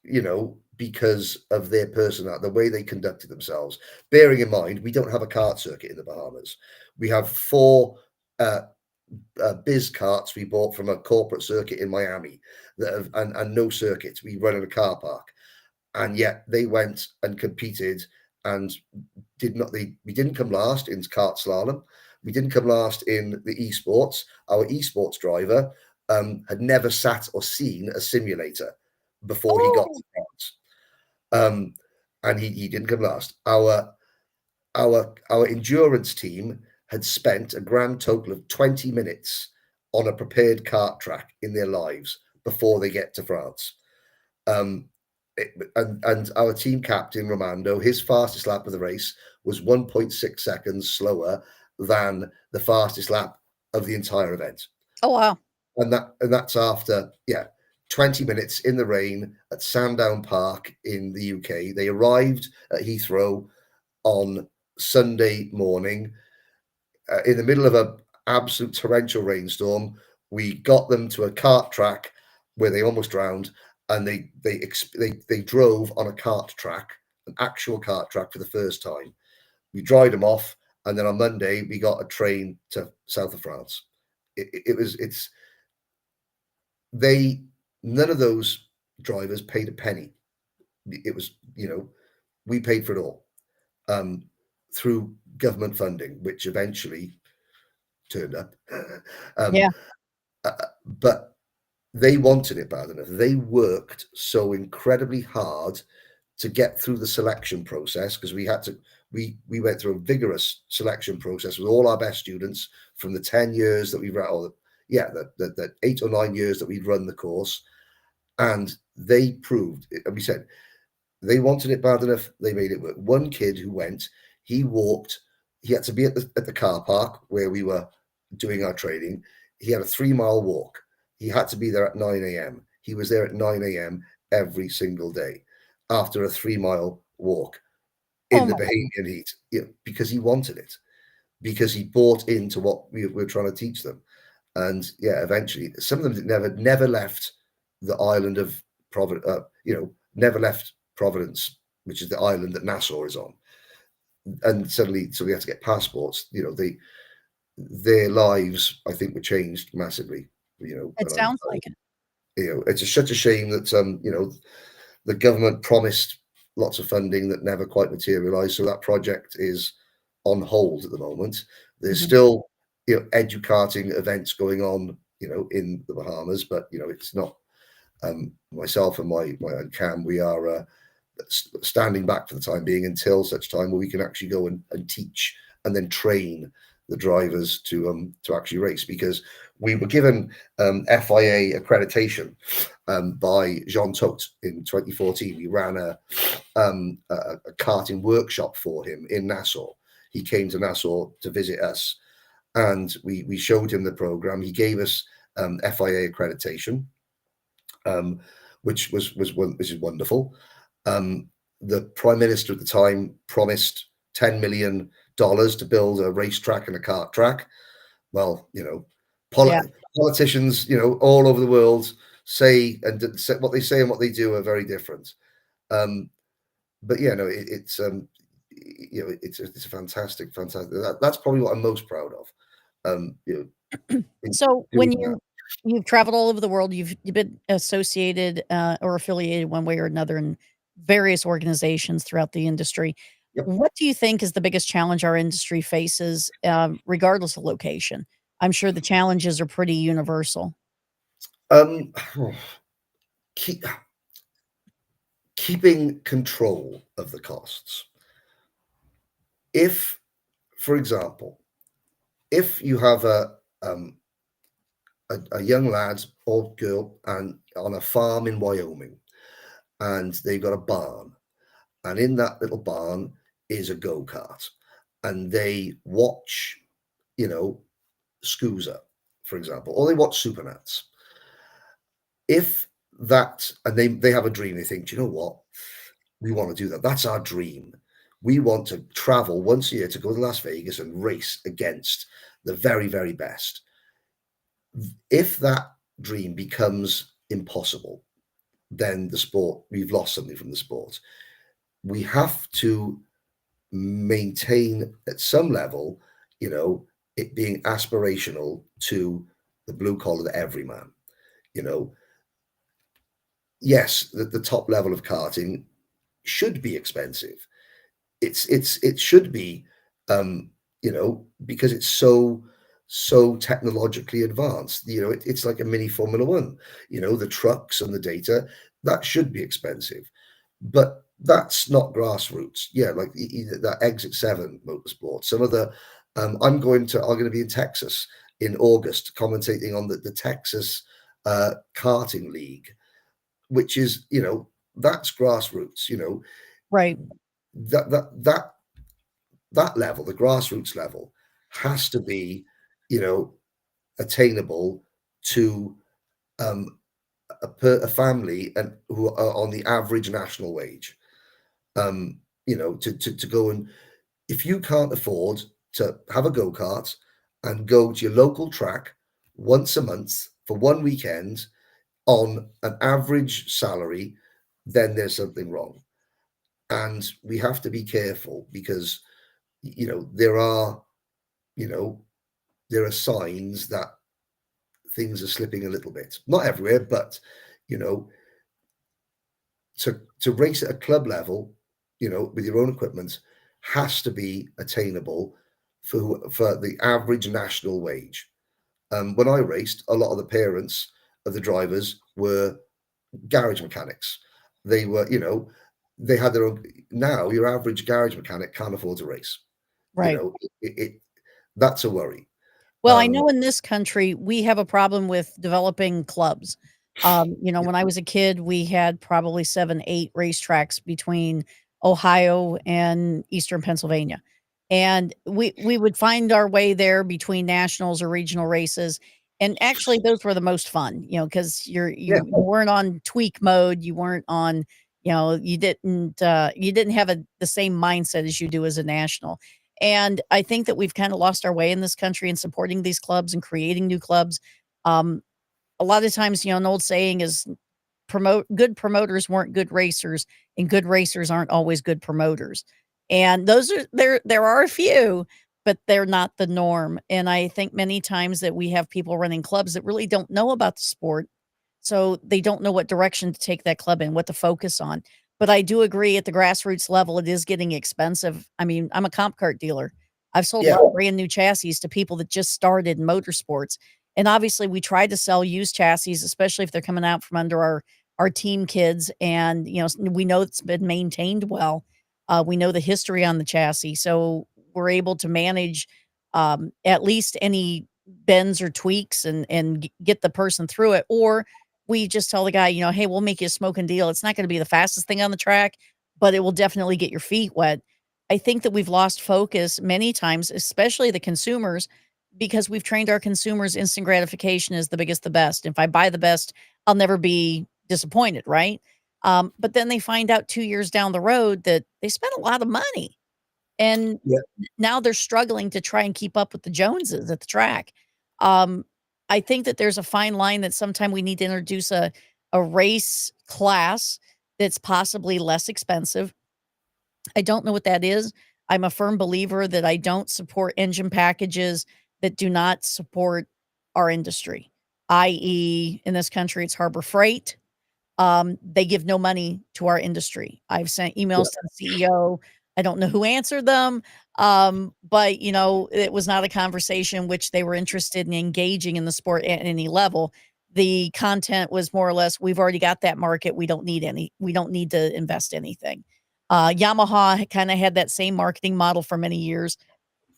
because of their personality, the way they conducted themselves. Bearing in mind, we don't have a kart circuit in the Bahamas. We have 4 biz karts we bought from a corporate circuit in Miami that have, and no circuits. We run in a car park, and yet they went and competed and we didn't come last in kart slalom. We didn't come last in the esports. Our esports driver had never sat or seen a simulator before he got to France. And he didn't come last. Our endurance team had spent a grand total of 20 minutes on a prepared kart track in their lives before they get to France. And our team captain, Romando, his fastest lap of the race was 1.6 seconds slower than the fastest lap of the entire event. Oh, wow. And that's after 20 minutes in the rain at Sandown Park in the UK. They arrived at Heathrow on Sunday morning in the middle of an absolute torrential rainstorm. We got them to a kart track where they almost drowned, and they drove on a kart track, an actual kart track, for the first time. We dried them off, and then on Monday we got a train to south of France. None of those drivers paid a penny. It was, we paid for it all through government funding, which eventually turned up. But they wanted it bad enough. They worked so incredibly hard to get through the selection process, because we went through a vigorous selection process with all our best students from the 10 years that we ran, or the 8 or 9 years that we'd run the course. And they proved it. And we said they wanted it bad enough. They made it work. One kid who went, he had to be at the car park where we were doing our training. He had a 3-mile walk. He had to be there at 9 a.m. He was there at 9 a.m. every single day after a 3-mile walk in the Bahamian heat, because he wanted it, because he bought into what we were trying to teach them. And eventually some of them never left the island of Providence, never left Providence, which is the island that Nassau is on. And suddenly, so we had to get passports. Their lives, I think, were changed massively. It sounds like it. it's such a shame that the government promised lots of funding that never quite materialized. So that project is on hold at the moment. There's Mhm. still educarting events going on in the Bahamas, but it's not. Myself and my aunt Cam, we are standing back for the time being until such time where we can actually go and teach and then train the drivers to actually race, because we were given FIA accreditation by Jean Todt in 2014. We ran a karting workshop for him in Nassau. He came to Nassau to visit us, and we showed him the program. He gave us FIA accreditation, which is wonderful. The Prime Minister at the time promised $10 million to build a racetrack and a kart track. Well, politicians, all over the world say what they say and what they do are very different. But yeah, no, it's a fantastic. That's probably what I'm most proud of. So when you've traveled all over the world, you've been associated or affiliated one way or another in various organizations throughout the industry. Yep. What do you think is the biggest challenge our industry faces, regardless of location? I'm sure the challenges are pretty universal. Keeping control of the costs. If, for example, if you have a young lad or girl and on a farm in Wyoming, and they've got a barn, and in that little barn is a go-kart, and they watch, Scoozer, for example, or they watch Supernats. If that, and they have a dream, they think, do you know what? We want to do that. That's our dream. We want to travel once a year to go to Las Vegas and race against the very, very best. If that dream becomes impossible, then we've lost something from the sport. We have to maintain at some level, it being aspirational to the blue collar, the everyman. Yes, the top level of karting should be expensive. It should be, because it's so technologically advanced. It's like a mini Formula One. The trucks and the data, that should be expensive, but that's not grassroots. Yeah, like that Exit 7 Motorsport. Some of the I'm going to be in Texas in August commentating on the Texas karting league, which is that's grassroots. Right. That level, the grassroots level, has to be attainable to a family and who are on the average national wage. To go, and if you can't afford to have a go-kart and go to your local track once a month for one weekend on an average salary, then there's something wrong. And we have to be careful, because there are signs that things are slipping a little bit. Not everywhere, but to race at a club level, with your own equipment, has to be attainable for the average national wage. When I raced, a lot of the parents of the drivers were garage mechanics. They were, they had their own. Now your average garage mechanic can't afford to race. Right. That's a worry. Well, I know in this country, we have a problem with developing clubs. When I was a kid, we had probably 7, 8 racetracks between Ohio and Eastern Pennsylvania. And we would find our way there between nationals or regional races. And actually, those were the most fun, because you weren't on tweak mode. You weren't on, you didn't have the same mindset as you do as a national. And I think that we've kind of lost our way in this country in supporting these clubs and creating new clubs. A lot of times, an old saying is good promoters weren't good racers, and good racers aren't always good promoters. And those are there are a few, but they're not the norm. And I think many times that we have people running clubs that really don't know about the sport. So they don't know what direction to take that club in, what to focus on. But I do agree at the grassroots level, it is getting expensive. I mean, I'm a comp cart dealer. I've sold a Yeah. lot of brand new chassis to people that just started in motorsports. And obviously we try to sell used chassis, especially if they're coming out from under our team kids. And, we know it's been maintained well. We know the history on the chassis. So we're able to manage at least any bends or tweaks and get the person through it. Or we just tell the guy, hey, we'll make you a smoking deal. It's not going to be the fastest thing on the track, but it will definitely get your feet wet. I think that we've lost focus many times, especially the consumers, because we've trained our consumers instant gratification is the biggest, the best. If I buy the best, I'll never be disappointed, right? But then they find out 2 years down the road that they spent a lot of money. And Yeah. now they're struggling to try and keep up with the Joneses at the track. Um, I think that there's a fine line that sometime we need to introduce a race class that's possibly less expensive. I don't know what that is. I'm a firm believer that I don't support engine packages that do not support our industry, i.e., in this country, it's Harbor Freight. They give no money to our industry. I've sent emails to the CEO. I don't know who answered them. But it was not a conversation which they were interested in engaging in the sport at any level. The content was more or less, we've already got that market. We don't need to invest anything. Yamaha kind of had that same marketing model for many years.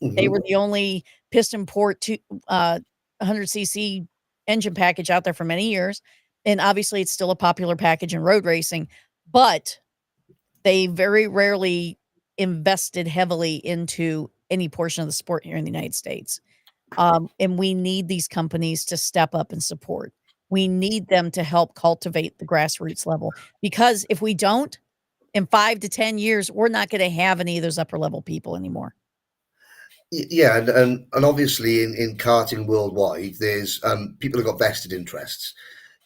They were the only piston port to 100cc engine package out there for many years. And obviously it's still a popular package in road racing, but they very rarely invested heavily into any portion of the sport here in the United States. And we need these companies to step up and support. We need them to help cultivate the grassroots level, because if we don't, in 5 to 10 years, we're not going to have any of those upper level people anymore. Yeah, and obviously in karting worldwide, there's people who've got vested interests.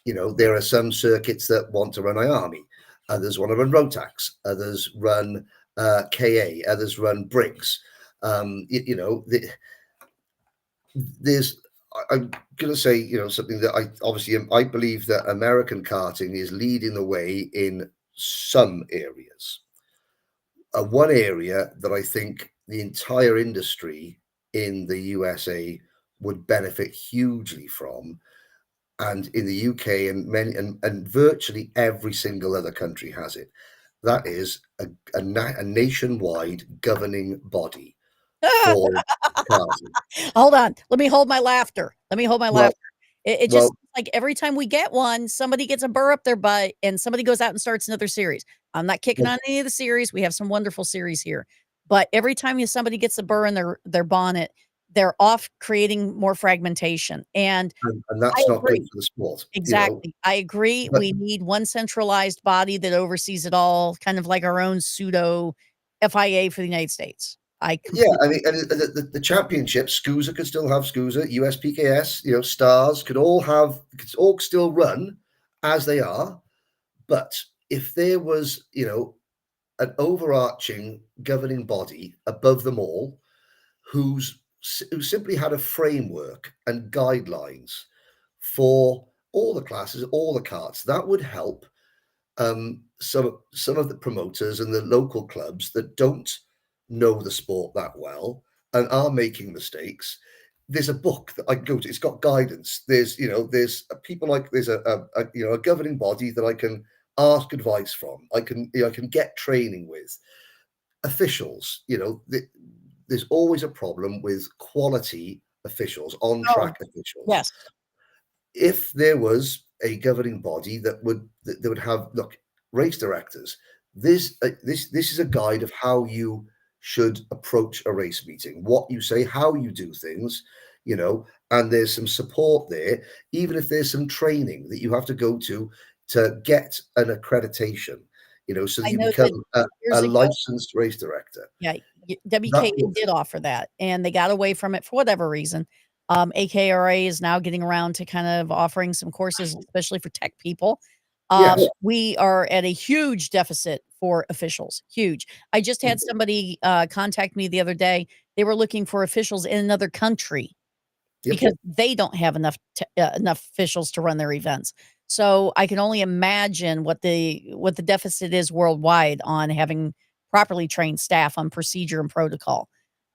There are some circuits that want to run IARMI, others want to run Rotax, others run KA, others run Briggs. I'm going to say, something that I believe that American karting is leading the way in some areas. One area that I think the entire industry in the USA would benefit hugely from, and in the UK and many and virtually every single other country has it. That is a nationwide governing body for karting. Hold on. Let me hold my laughter. Well, It just well, seems like every time we get one, somebody gets a burr up their butt and somebody goes out and starts another series. I'm not kicking well, on any of the series. We have some wonderful series here. But every time somebody gets a burr in their bonnet, they're off creating more fragmentation. And and I that's not good agree. for the sport. Exactly. I agree. But We need one centralized body that oversees it all, kind of like our own pseudo FIA for the United States. I yeah, completely I mean, and the championships, SCUSA could still have SCUSA, USPKS, Stars could all still run as they are. But if there was, an overarching governing body above them all, who simply had a framework and guidelines for all the classes, all the karts, that would help some of the promoters and the local clubs that don't know the sport that well and are making mistakes. There's a book that I can go to. It's got guidance. There's people like there's a governing body that I can ask advice from. I can get training with officials. There's always a problem with quality officials, on Oh, track officials. yes. If there was a governing body that would have race directors, this is a guide of how you should approach a race meeting, what you say, how you do things, and there's some support there, even if there's some training that you have to go to get an accreditation, so that I you know that become years a ago, licensed race director. yeah, That WKA would, did offer that, and they got away from it for whatever reason. AKRA is now getting around to kind of offering some courses, especially for tech people. yes, We are at a huge deficit for officials, huge. I just had somebody contact me the other day. They were looking for officials in another country yep, because they don't have enough officials to run their events. So I can only imagine what the deficit is worldwide on having properly trained staff on procedure and protocol.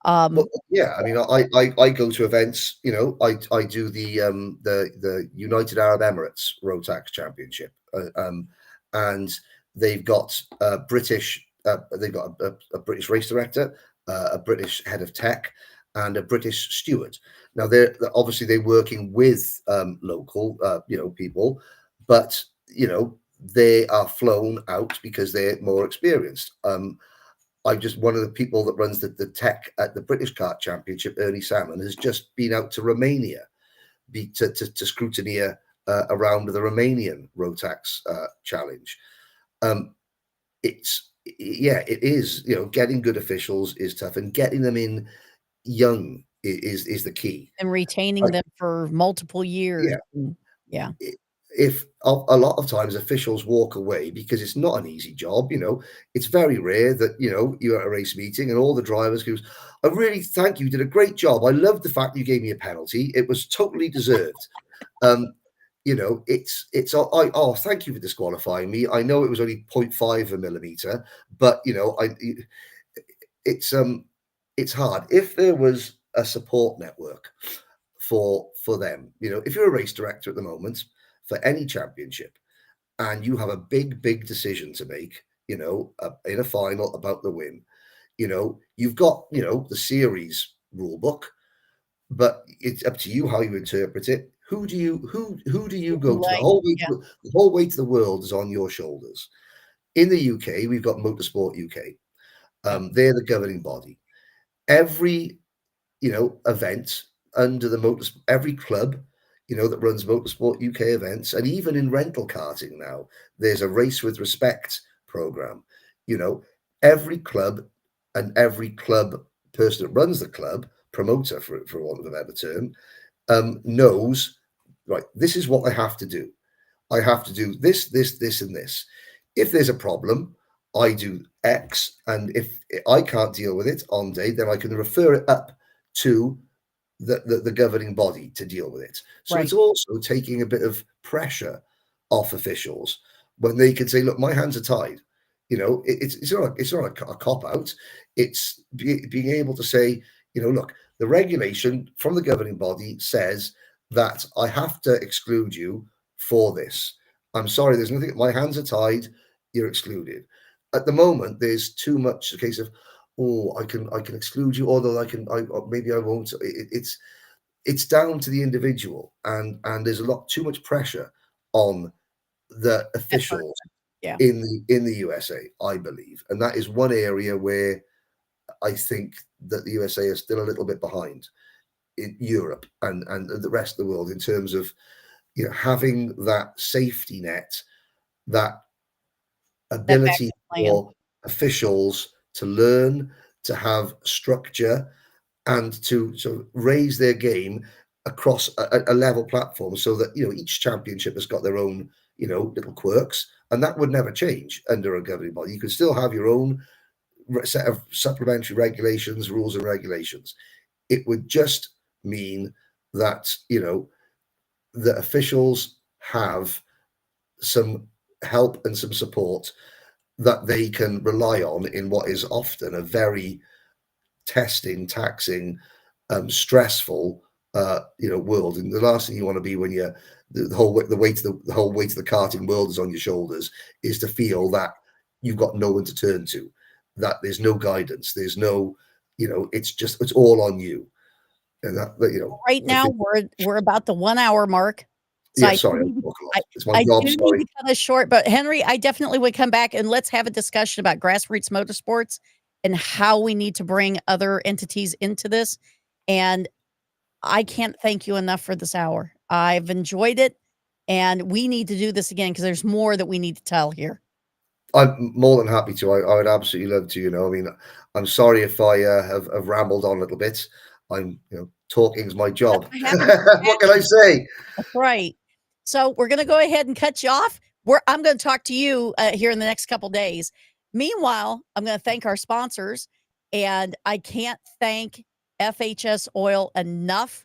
Well, yeah, I mean, I go to events. I do the United Arab Emirates Rotax Championship, and they've got they've got a British race director, a British head of tech, and a British steward. Now they're working with local people, but they are flown out because they're more experienced. I'm just one of the people that runs the tech at the British Kart Championship. Ernie Salmon has just been out to Romania to scrutineer around the Romanian Rotax challenge. It is. Getting good officials is tough, and getting them in young is the key. And retaining them for multiple years. Yeah. Yeah. If a lot of times officials walk away because it's not an easy job, it's very rare that you're at a race meeting and all the drivers goes, "I really thank you, did a great job. I love the fact you gave me a penalty. It was totally deserved." Thank you for disqualifying me. I know it was only 0.5 of a millimeter, but it's hard. If there was a support network for them, if you're a race director at the moment for any championship and you have a big decision to make, in a final about the win, you've got, the series rule book, but it's up to you how you interpret it. Who do you go to? The whole weight of the world is on your shoulders. In the UK, we've got Motorsport UK. They're the governing body. Every event under every club that runs Motorsport UK events, and even in rental karting now, there's a Race with Respect program. Every club and every club person that runs the club, promoter for want of a better term, knows, right, this is what I have to do. I have to do this, and this. If there's a problem, I do X, and if I can't deal with it on day, then I can refer it up to the governing body to deal with it. So It's also taking a bit of pressure off officials when they can say, "Look, my hands are tied." It's not a cop out. It's being able to say, "Look, the regulation from the governing body says that I have to exclude you for this. I'm sorry, there's nothing. My hands are tied. You're excluded." At the moment, there's too much a case of, "Oh, I can exclude you, although maybe I won't." It's down to the individual, and there's too much pressure on the officials in the USA, I believe, and that is one area where I think that the USA is still a little bit behind in Europe and the rest of the world in terms of having that safety net, that ability for officials to learn, to have structure, and to sort of raise their game across a level platform, so that each championship has got their own little quirks, and that would never change under a governing body. You could still have your own set of supplementary regulations, rules, and regulations. It would just mean that the officials have some help and some support that they can rely on in what is often a very testing, taxing, stressful world. And the last thing you want to be when you're the whole weight of the karting world is on your shoulders, is to feel that you've got no one to turn to, that there's no guidance, there's no it's all on you. And right now we're about the 1 hour mark. So sorry, it's my job. Do need to cut us short, but Henry, I definitely would come back and let's have a discussion about grassroots motorsports and how we need to bring other entities into this. And I can't thank you enough for this hour. I've enjoyed it, and we need to do this again because there's more that we need to tell here. I'm more than happy to. I would absolutely love to. I mean, I'm sorry if I have rambled on a little bit. I'm, talking is my job. What can I say? That's right. So we're going to go ahead and cut you off. I'm going to talk to you here in the next couple days. Meanwhile, I'm going to thank our sponsors, and I can't thank FHS Oil enough.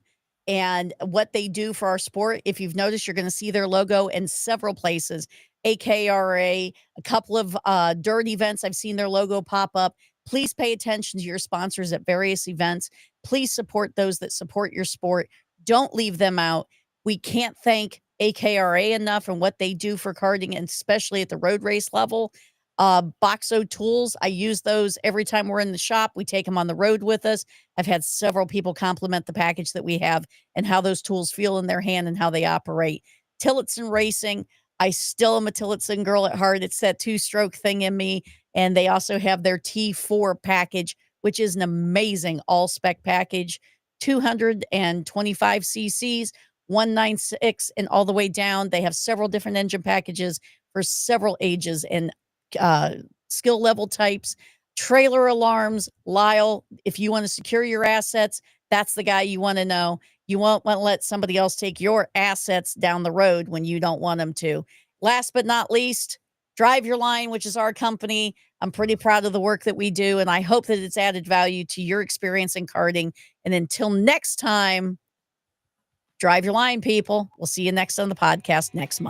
and what they do for our sport. If you've noticed, you're going to see their logo in several places. AKRA, a couple of dirt events, I've seen their logo pop up. Please pay attention to your sponsors at various events. Please support those that support your sport. Don't leave them out. We can't thank AKRA enough and what they do for karting, and especially at the road race level. Boxo tools, I use those every time we're in the shop. We take them on the road with us. I've had several people compliment the package that we have and how those tools feel in their hand and how they operate. Tillotson Racing, I still am a Tillotson girl at heart. It's that two-stroke thing in me. And they also have their T4 package, which is an amazing all-spec package, 225 cc's, 196, and all the way down. They have several different engine packages for several ages and skill level types. Trailer alarms, Lyle, if you want to secure your assets, that's the guy you want to know. You won't want to let somebody else take your assets down the road when you don't want them to. Last but not least, Drive Your Line, which is our company. I'm pretty proud of the work that we do, and I hope that it's added value to your experience in karting. And until next time, drive your line, people. We'll see you next on the podcast next month.